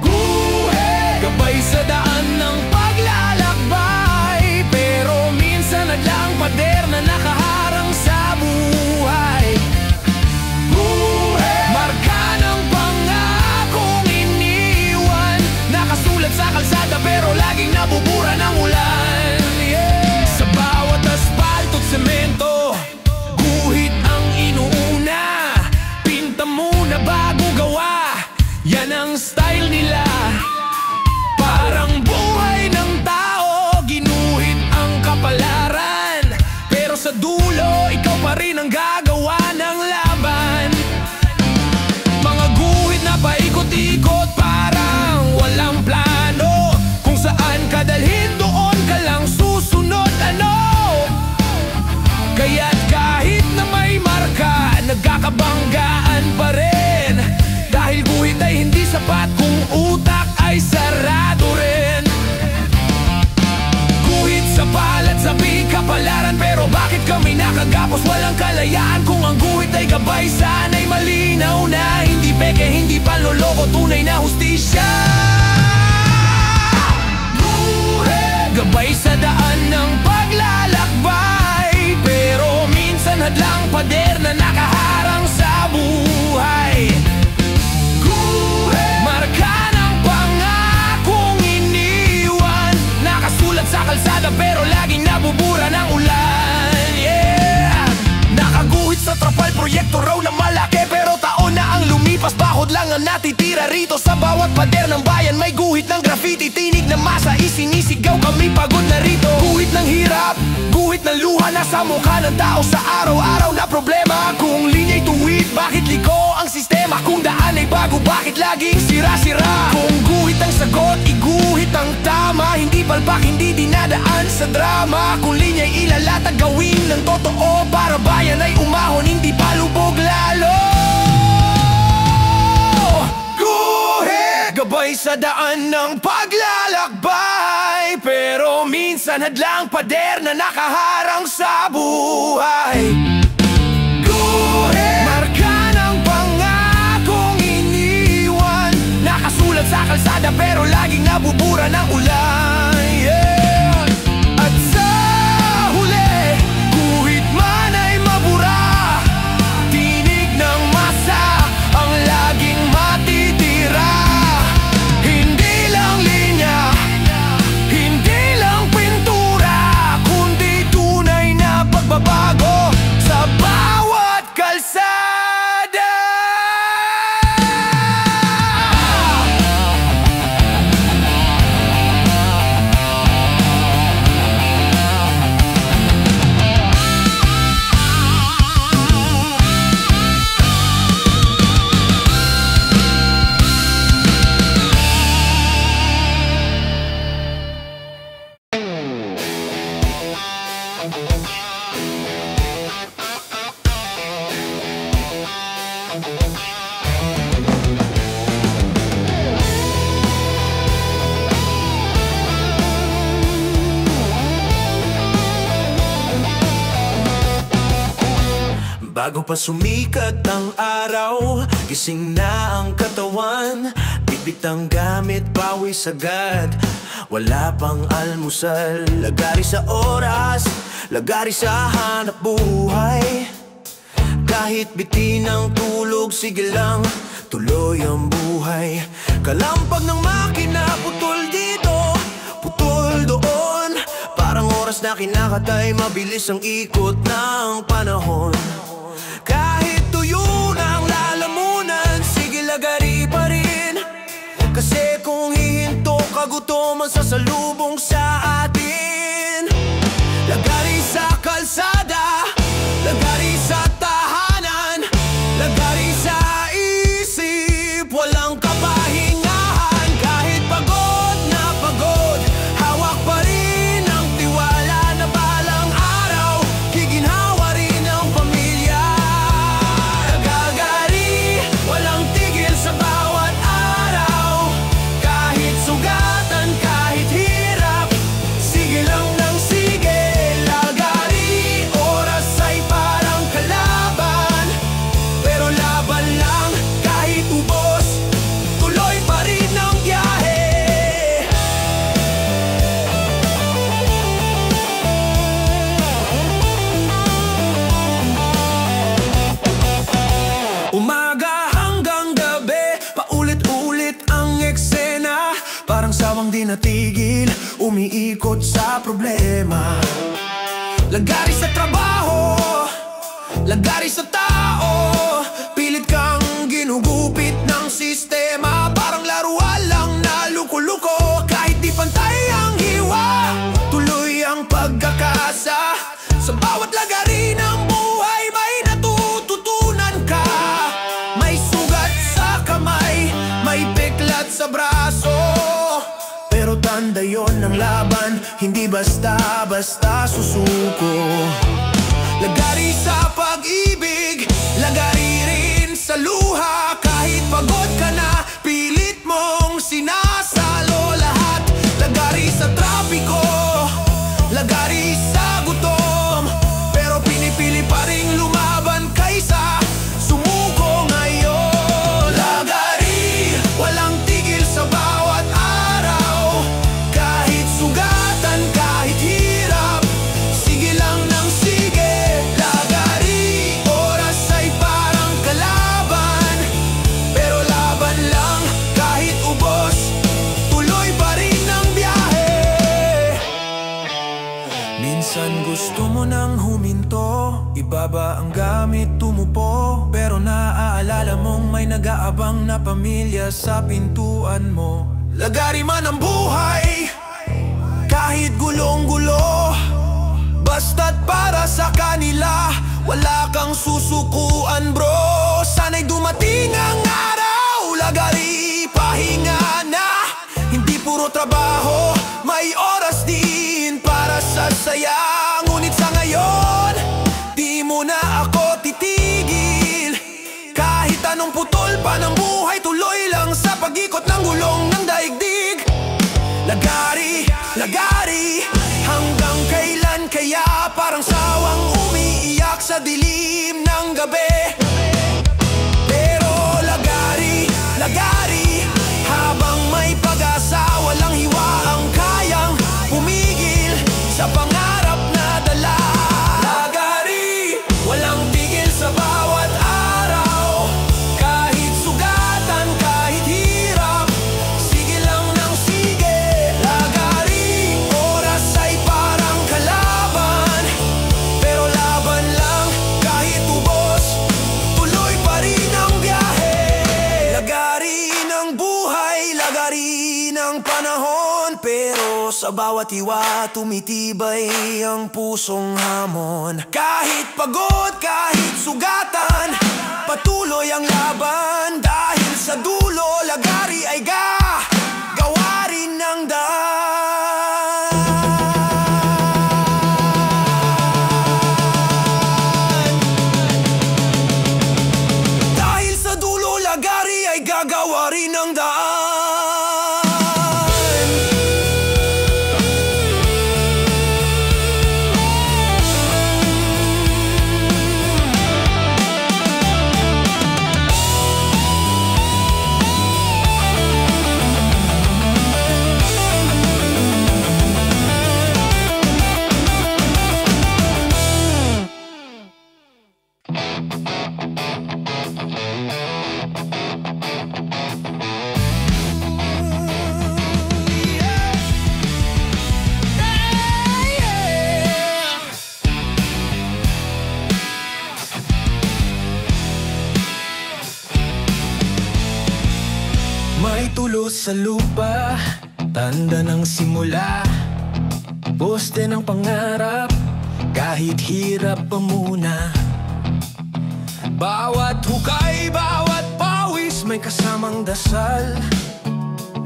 Guhit, gabay sa daan ng paglalakbay, pero minsan hadlang pader na nakaharang sa buhay. Guhit, marka ng pangakong iniwan, nakasulat sa kalsada pero laging nabubura ng ulan. Sa bawat asfalto't semento, guhit ang inuuna. Pinta muna bago gawa, yan ang style nila. Parang buhay ng tao, ginuhit ang kapalaran, pero sa dulo, ikaw pa rin ang gagawa ng laban. Mga guhit na paikot-ikot, parang walang plano. Kung saan ka dalhin, doon ka lang susunod, ano? Kaya't kahit na may marka, nagkakabanggaan pa rin. Dahil guhit ay hindi sapat kung utak ay sarado rin. Guhit sa palad, sabi kapalaran, pero bakit kami nakagapos walang kalayaan? Kung ang guhit ay gabay, sana'y malinaw na hindi peke, hindi panloloko, tunay na hustisya. Guhit, gabay sa daan ng paglalakbay, pero minsan hadlang pader na nakaharang sa buhay. Guhit, marka ng pangakong iniwan, nakasulat sa kalsada pero laging nabubura ng ulan. Yeah! Nakaguhit sa trapal, proyekto raw na malaki, pero taon na ang lumipas, bakod lang ang natitira rito. Sa bawat pader ng bayan may guhit ng graffiti, tinig na masa, isinisigaw kami pagod na rito. Guhit ng hirap, guhit ng luha, nasa mukha ng tao sa araw-araw na problema. Kung linya'y tuwid, bakit liko ang sistema? Kung daan ay bago, bakit laging sira-sira? Kung guhit ang sagot, iguhit ang tama, hindi palpak, hindi dinadaan sa drama. Kung linya'y ilalatag, gawin ng totoo, para bayan ay umahon, hindi palubog lalo. Guhit, gabay sa daan ng paglalakbay, pero minsan hadlang pader na nakaharang sa buhay. Guhit, marka ng pangakong iniwan, nakasulat sa kalsada pero laging nabubura ng ulan. Yeah! At sa huli, guhit man ay mabura, tinig ng masa ang laging matitira. Hindi lang linya, hindi lang pintura, kundi tunay na pagbabago sa bawat kalsada. Bago pa sumikat ang araw, gising na ang katawan, bibit ang gamit, pawis agad, wala pang almusal. Lagari sa oras, lagari sa hanap buhay, kahit bitin ang tulog, sige lang, tuloy ang buhay. Kalampag ng makina, putol dito, putol doon, parang oras na kinakatay, mabilis ang ikot ng panahon. Kahit tuyo ng lalamunan, sige lagari pa rin, kasi kung hihinto, kagutoman sasalubong sa atin. Lagari sa kalsada, lagari sa tahanan, lagari sa isip, walang kapahingahan. Kahit pagod na pagod, hawak pa rin ang tiwala na balang araw, giginhawa rin ang pamilya. Lagari, walang tigil sa bawat araw. Sawang di natigil, umiikot sa problema. Lagari sa trabaho, lagari sa tao, pilit kang ginugupit ng sistema. Parang laruan lang na luko-luko, kahit di pantay ang hiwa, tuloy ang pagkakasa. Sa bawat lagari ng buhay may natututunan ka. May sugat sa kamay, may peklat sa braso, pero tanda yon ng laban, hindi basta-basta susuko. Lagari sa pag-ibig, lagari rin sa luha. Kahit pagod ka na, pilit mong sinasalo lahat. Lagari sa trapiko, lagari sa gutom, pero pinipili pa rin lumaban kaysa sumuko ngayon. Lagari, walang tigil sa bawat araw. Kahit sugatan, kahit hirap, sige lang ng sige. Lagari, oras ay parang kalaban, pero laban lang kahit ubos, tuloy pa rin ang biyahe. Minsan gusto mo nang huminto, ibaba ang gamit, tumupo, pero naaalala mong may nag-aabang na pamilya sa pintuan mo. Lagari man ang buhay, kahit gulong-gulo, basta't para sa kanila, wala kang susukuan bro. Sana'y dumating ang araw, lagari pahinga na. Hindi puro trabaho, may oras din para sa saya. Ngunit sa ngayon, di mo na ako titigil. Kahit anong putol pa ng buhay, tuloy lang sa pag-ikot ng gulong ng daigdig. Lagari, lagari, hanggang kailan kaya? Parang sawang umiiyak sa dilim ng gabi. Pero lagari, lagari, habang may pag-asa, walang hiwa ang kayang pumigil sa pangarap na dala. Lagari, walang tigil sa bawat araw. Kahit sugatan, kahit hirap, sige lang ng sige. Lagari, oras ay parang kalaban, pero laban lang kahit ubos, tuloy pa rin ang biyahe. Lagari ng buhay, lagari ng panahon, pero sa bawat hiwa tumitibay ang pusong hamon. Kahit pagod, kahit sugatan, patuloy ang laban. Dahil sa dulo, lagari ay gawa rin ng daan. Dahil sa dulo, lagari ay gagawa rin ng daan. May tulos sa lupa, tanda ng simula, poste ng pangarap, kahit hirap pa muna. Bawat hukay, bawat pawis, may kasamang dasal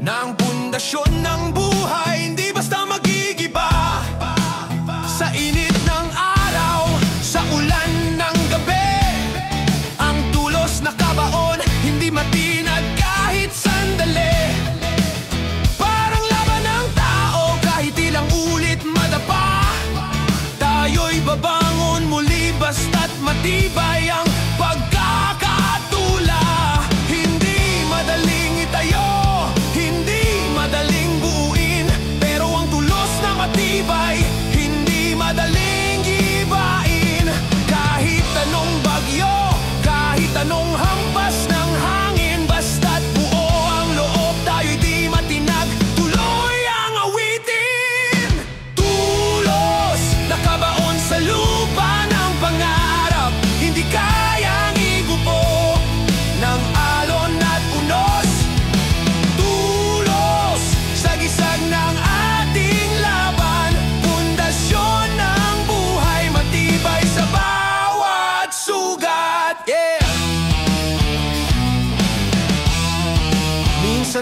ng pundasyon ng buhay, hindi basta magigiba. Sa init ng araw, sa ulan ng gabi, ang tulos na kabaon, hindi matinag kahit sandali. Parang laban ng tao, kahit ilang ulit madapa, tayo'y babangon muli basta't matibay ang pagkakatula. Hindi madaling itayo, hindi madaling buuin.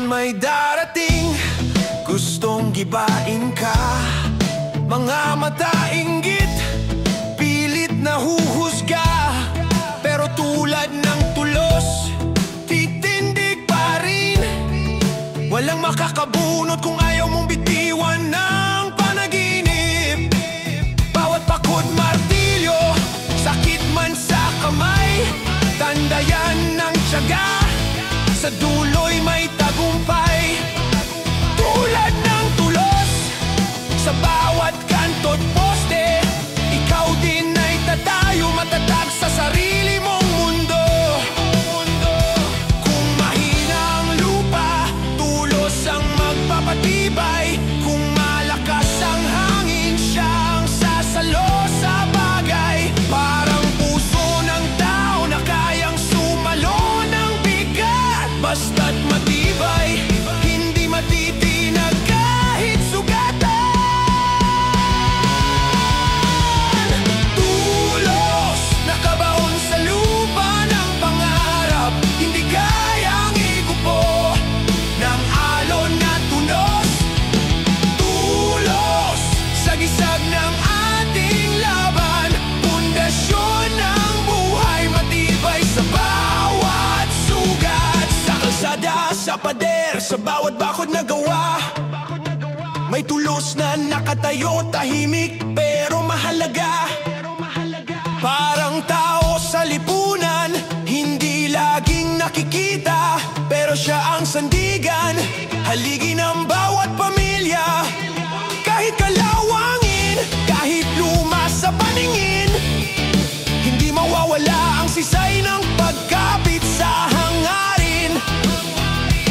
may darating, gustong gibain ka. Mga mata inggit, pilit na huhusga. Pero tulad ng tulos, titindig pa rin. Walang makakabunot kung ayaw mong bitiwan ng panaginip. Bawat pakod martilyo, sakit man sa kamay, tanda yan ng tiyaga, sa dulo'y may tagumpay. Tulad ng tulos, sa bawat kanto't poste, ikaw din ay tatayo matatag sa sarili mong mundo. Kung mahina ang lupa, tulos ang magpapatibay. Kung malakas ang hangin, siya ang sasalo sa bagay. Parang puso ng tao na kayang sumalo ng bigat. Basta't matibay, hindi matitinag kahit sugatan. Tulos, nakabaon sa lupa ng pangarap, hindi kayang igupo ng alon at tunos. Tulos, sagisag ng ating laban, pundasyon ng buhay matibay sa bawat sugat. Sa kalsada, sa pader, sa bawat bakod na gawa, may tulos na nakatayo, tahimik pero mahalaga. Parang tao sa lipunan, hindi laging nakikita, pero siya ang sandigan, haligi ng bawat pamilya. Kahit kalawangin, kahit luma sa paningin, hindi mawawala ang sisay ng pagkapit sa hangarin.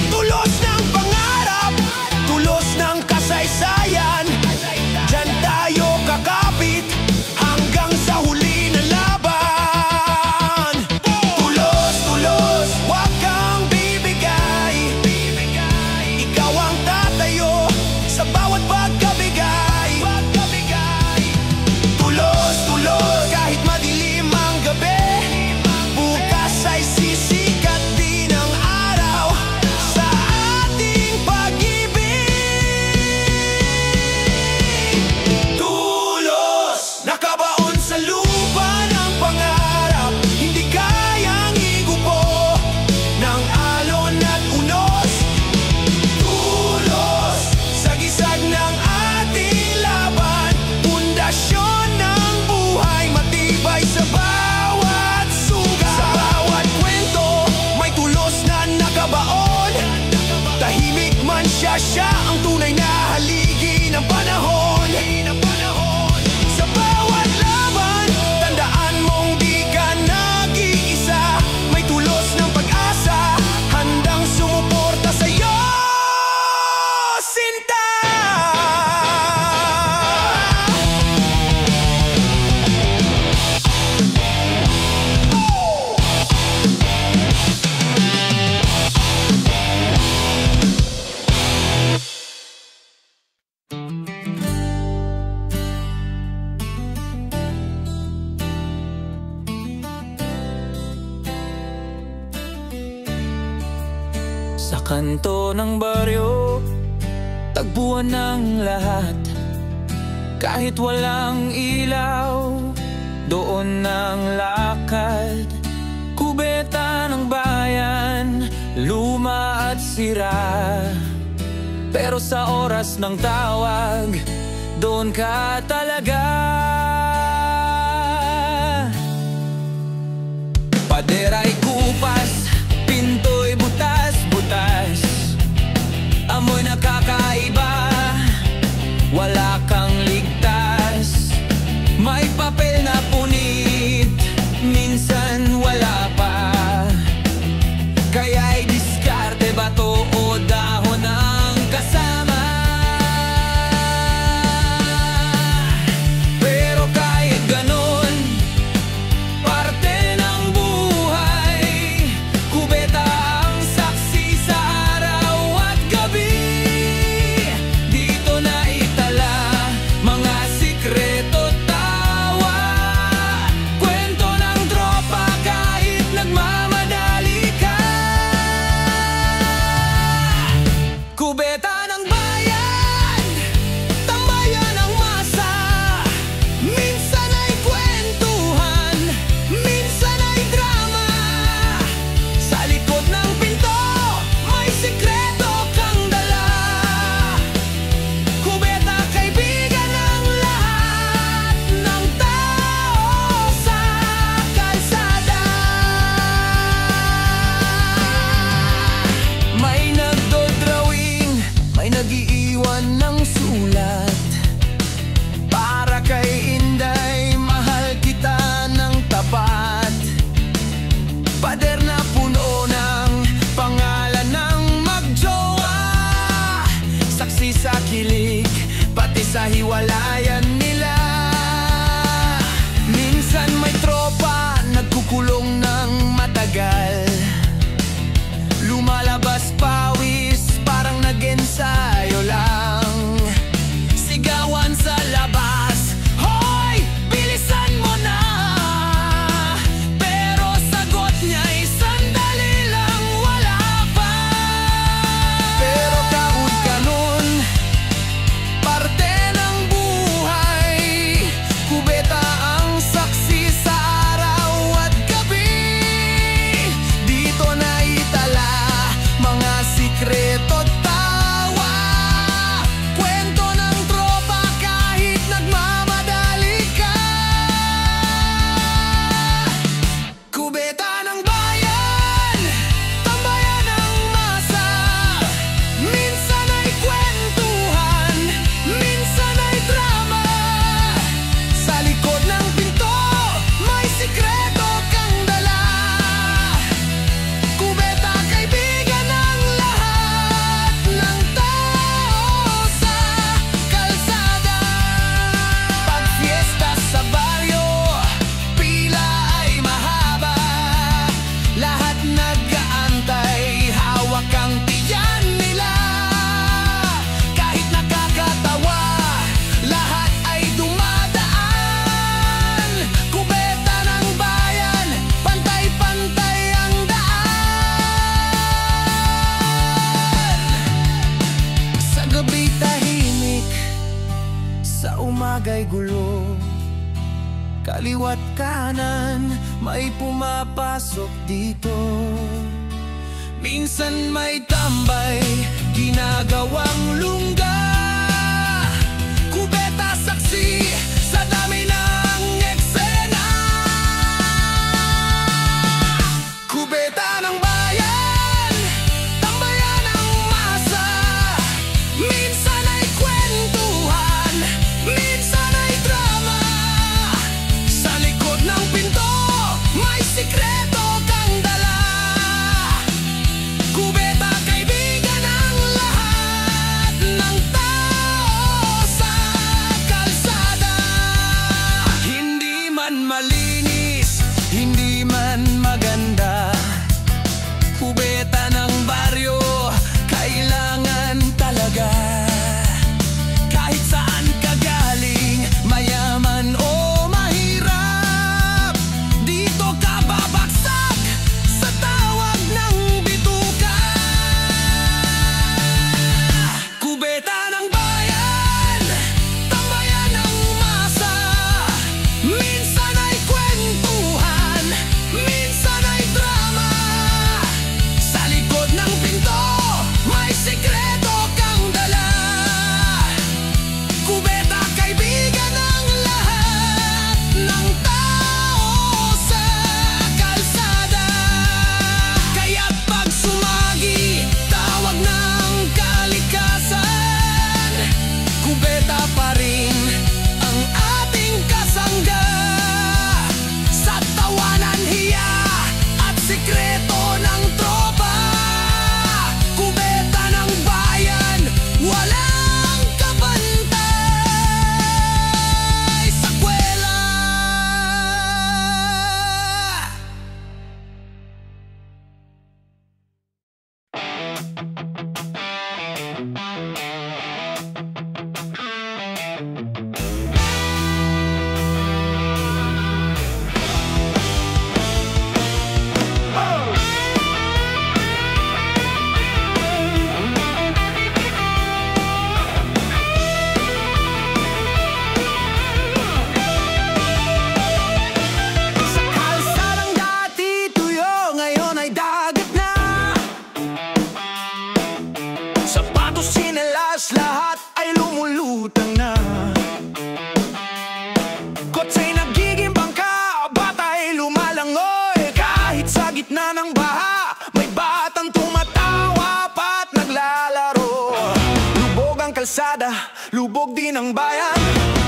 Tulos ng pangarap, tulos ng kasaysayan, diyan tayo kakapit hanggang sa huli na laban. Tulos, tulos, huwag kang bibigay. Ikaw ang tatayo sa bawat pagkabigay. Tulos, tulos, kahit madilim ang gabi, bukas ay sisikat din ang araw sa ating pag-ibig. Tulos, nakabaon sa lupa ng pangarap, hindi kayang igupo ng alon at unos. Tulos, sagisag ng ating laban, pundasyon ng buhay matibay sa bawat sugat. Sa bawat kwento, may tulos na nakabaon, tahimik man siya ang tunay na haligi ng panahon. Sa bawat laban, tandaan mong di ka nag-iisa. May tulos ng pag-asa, handang sumuporta sa'yo, sinta. Sa kanto ng baryo, tagpuan ng lahat. Kahit walang ilaw, doon ang lakad. Kubeta ng bayan, luma at sira, pero sa oras ng tawag, doon ka talaga. Pader ay kupas, pinto'y butas-butas, amoy nakakaiba, wala kang ligtas. May papel na punit, minsan wala pa, kaya'y diskarte, bato o dahon ang kasama. Pero ng sulat para kay Inday, mahal kita ng tapat. Pader na puno ng pangalan ng magjowa, saksi sa kilig, pati sa hiwalayan nila. Minsan may tropa nagkukulong ng matagal, lumalabas pawis parang nag-ensayo lang. Sigawan sa labas, hoy, bilisan mo na. Pero sagot niya'y sandali lang, wala pa. Pero kahit ganun, parte ng buhay, kubeta ang saksi sa araw at gabi. Dito na itala mga sikreto, tawa, kwento ng tropa kahit nagmamadali ka. Kubeta ng bayan, tambayan ng masa, minsan ay kwentuhan, minsan ay drama. Sa likod ng pinto, may sikreto kang dala. Kubeta, kaibigan ng lahat ng tao sa kalsada. Pag fiesta sa baryo, pila ay mahaba, lahat nag-aantay, hawak ang tiyan nila. Kahit nakakatawa, lahat ay dumadaan. Kubeta ng bayan, pantay-pantay ang daan. Sa gabi tahimik, sa umaga'y gulo, kaliwat kanan may pumapasok dito. Minsan may tambay, ginagawang lungga. Kubeta saksi sa dami ng eksena. Kubeta ng bayan, tambayan ng masa, minsan ay kwentuhan, minsan ay drama. Sa likod ng pinto, may sikreto kang dala. Kubeta, kaibigan ng lahat ng tao sa kalsada. Hindi man malinis, hindi man maganda, kubeta ng baryo, kailangan talaga. Kahit saan ka galing, mayaman o mahirap, dito ka babagsak sa tawag ng bituka. Kubeta ng bayan, tambayan ng masa, minsan ay kwentuhan, minsan ay drama. Sa likod ng pinto, may sikreto kang dala. Kubeta, kaibigan ng lahat ng tao sa kalsada. Kaya't pag sumagi, tawag ng kalikasan, kubeta pa rin ang ating kasangga. Sa tawanan, hiya at sikreto ng tropa, kubeta ng bayan, walang kabantay sa kwela. Sa kalsadang dati tuyo, ngayon ay dagat na. Sapatos, tsinelas, lahat ay lumulutang na. Kotsa'y nagiging bangka, bata'y lumalangoy. Kahit sa gitna ng baha, may batang tumatawa pa't naglalaro. Lubog ang kalsada, lubog din ang bayan.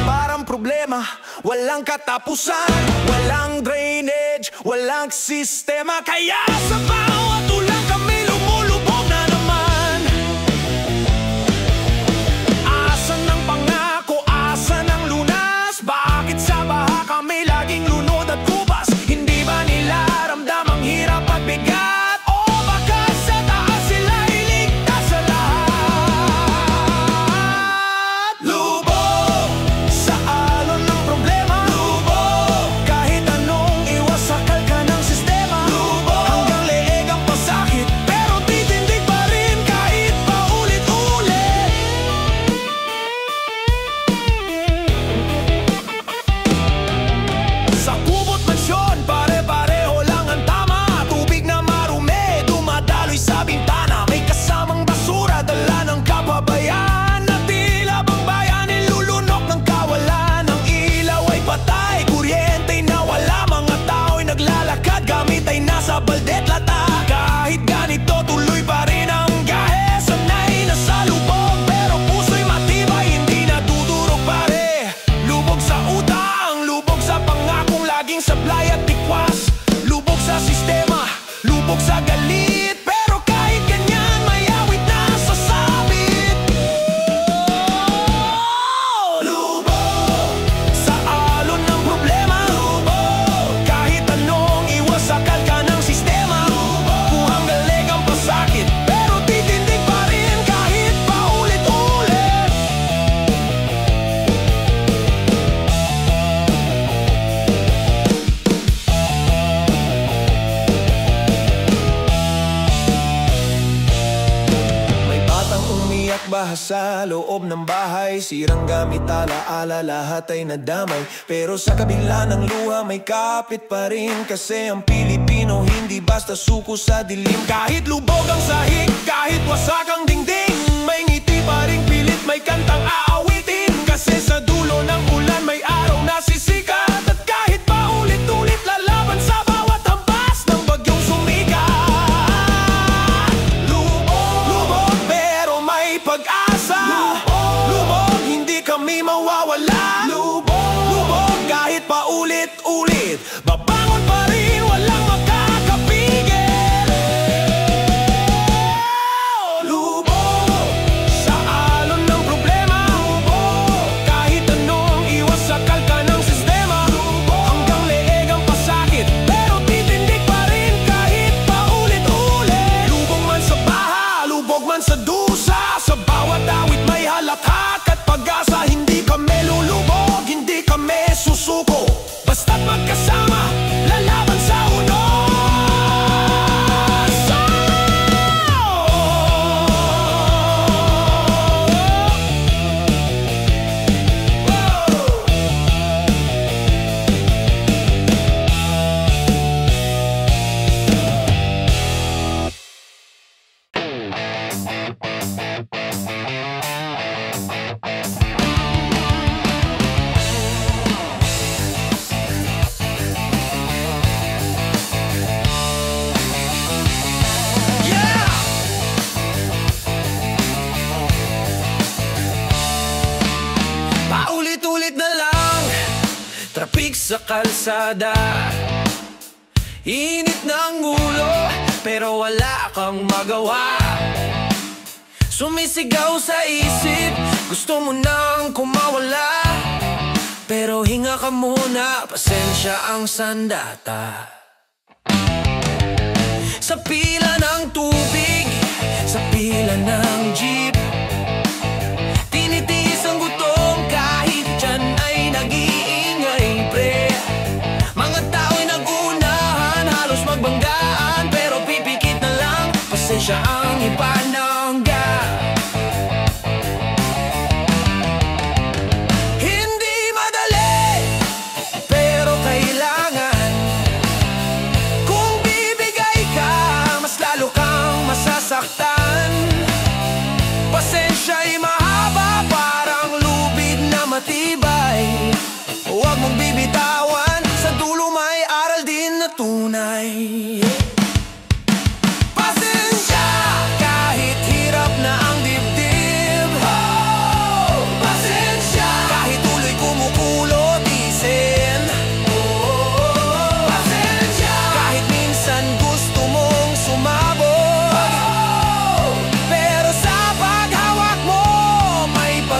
Parang problema, walang katapusan. Walang drainage, walang sistema. Kaya sa bawat ulan kami lumulubog na naman. Asan ang pangako, asan ang lunas? Bakit sa baha kami laging lunod at kubas? Hindi ba nila ramdam ang hirap at bigat? O baka sa taas sila iligtas sa lahat? Lubog sa alon ng problema. Lubog kahit anong iwas sakal ka ng sistema. Lubog hanggang leeg ang pasakit, pero titindig pa rin kahit paulit-ulit. Sa kubot mansyon, pare-pareho lang ang tama. Tubig na marumi, dumadaloy sa bintana. May kasamang basura, dala ng kapabayaan. Na tila bang bayan nilulunok ng kawalan. Ang ilaw ay patay, kuryente nawala. Mga tao'y naglalakad, gamit ay nasa baldet lata. Kahit ganito, tuloy pa rin ang gahe. Sanay na sa lubog, pero puso'y matibay. Hindi natudurog pare. Lubog sa utang, lubog sa pangakong laging sablay at tikwas. Lubog sa sistema, lubog sa galit. Pero kahit ganyan, may awit na sasabit. Lubog sa alon ng problema. Lubog kahit anong iwas sakal ka ng sistema. Kung hanggang leeg ang pasakit, pero titindig pa rin kahit paulit-ulit. May batang umiyak baha sa loob ng bahay. Sirang gamit, alaala, lahat ay nadamay. Pero sa kabila ng luha may kapit pa rin. Kasi ang Pilipino hindi basta suko sa dilim. Kahit lubog ang sahig, kahit wasak ang dingding, may ngiti pa rin pilit, may kantang aawitin. Kasi sa dulo ng ulan may araw na sisikat. At kahit paulit-ulit lalaban sa bawat hampas ng bagyong sumikat. Lubog pero may pag-asa. Lubog hindi kami mawawala. Lubog kahit paulit-ulit, babangon pa rin, walang makakapigil. Lubog sa alon ng problema. Lubog kahit anong iwas sakal ka ng sistema. Hanggang leeg ang pasakit, pero titindig pa rin kahit paulit-ulit. Lubog man sa baha, lubog man sa dusa. Sa bawat awit may halakhak at pag-asa. Hindi kami lulubog, hindi kami susuko. Basta't magkasama, lalaban sa unos. Yeah! Paulit-ulit na lang, traffic sa kalsada. Init ng ulo, pero wala kang magawa. Sumisigaw sa isip, gusto mo nang kumawala. Pero hinga ka muna, pasensya ang sandata. Sa pila ng tubig, sa pila ng jeep, tinitiis ang gutom kahit dyan ay nag-iingay pre. Mga tao'y nag-uunahan, halos magbanggaan, pero pipikit na lang, pasensya ang ipanangga. Hindi madali, pero kailangan. Kung bibigay ka, mas lalo kang masasaktan. Pasensya'y mahaba, parang lubid na matibay. Huwag mong bibitawan, sa dulo may aral din na tunay. Pasensya kahit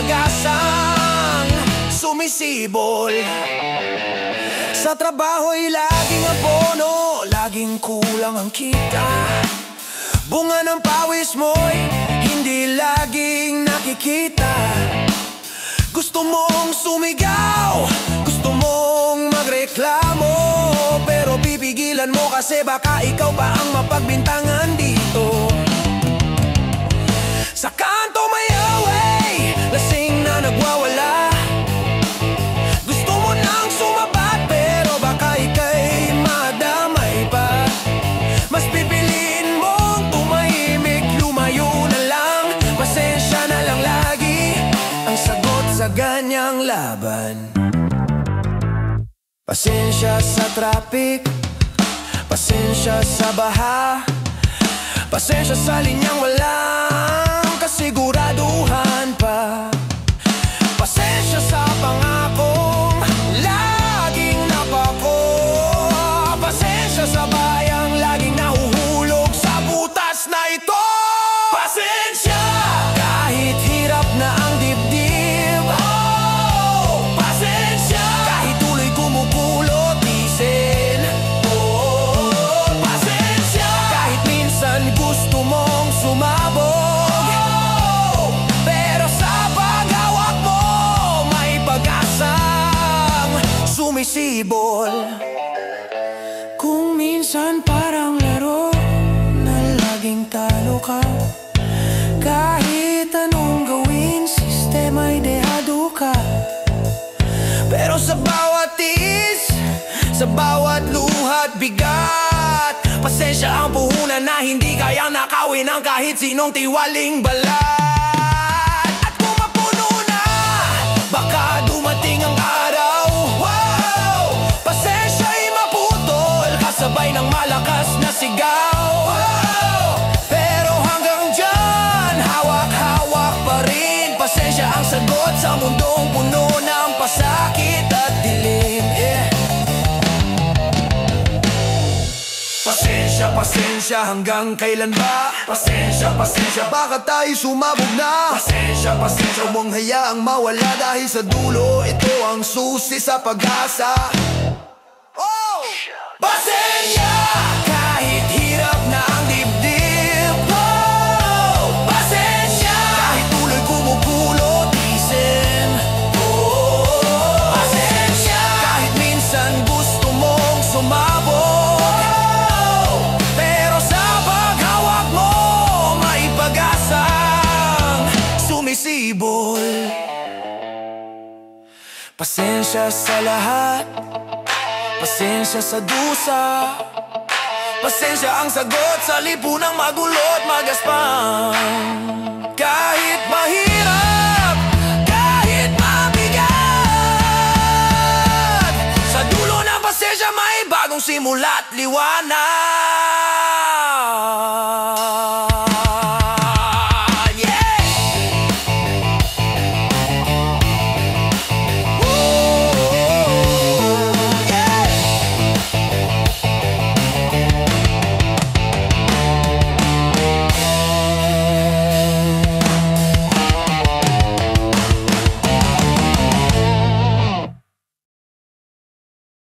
pag-asang sumisibol. Sa trabaho'y laging abono, laging kulang ang kita. Bunga ng pawis mo'y hindi laging nakikita. Gusto mong sumigaw, gusto mong magreklamo, pero pipigilan mo kasi baka ikaw pa ang mapagbintangan dito. Sa kanto may away, lasing na nagwawala. Gusto mo nang sumabat, pero baka ika'y madamay pa. Mas pipiliin mong tumahimik, lumayo na lang. Pasensya na lang lagi ang sagot sa ganyang laban. Pasensya sa traffic, pasensya sa baha, pasensya sa linyang walang kasiguraduhan pa. Pasensya sa pangakong laging napako. Pasensya sa bayang laging nahuhulog sa butas na ito. Pasensya kahit hirap na ang dibdib. Oh, pasensya kahit tuloy kumukulot isin. Oh, pasensya kahit minsan gusto mong sumabog. Oh, pero sa paghawak mo may pag-asang sumisibol. Kung minsan parang laro na laging talo ka, kahit anong gawin, sistema'y dehado ka. Pero sa bawat tiis, sa bawat luha't bigat, pasensya ang puhunan na hindi kayang nakawin ng kahit sinong tiwaling balat. At kung mapuno na, baka dumating ang araw. Wow! Pasensya'y maputol, kasabay ng malakas na sigaw. Wow! Pero hanggang dyan, hawak-hawak pa rin. Pasensya ang sagot sa mundong puno ng pasakit at dilim. Pasensya, pasensya, hanggang kailan ba? Pasensya, pasensya, baka tayo sumabog na. Pasensya, pasensya, huwag mong hayaang mawala dahil sa dulo ito ang susi sa pag-asa. Oh! Pasensya kahit hirap na ang dibdib. Oh! Pasensya kahit tuloy kumupulot isin. Oh! Pasensya kahit minsan gusto mong sumabog. Oh! Pero sa paghawak mo may pag-asang sumisibol. Pasensya sa lahat, pasensya sa dusa, pasensya ang sagot sa lipunang magulo't magaspang. Kahit mahirap, kahit mabigat, sa dulo ng pasensya may bagong simula't liwanag.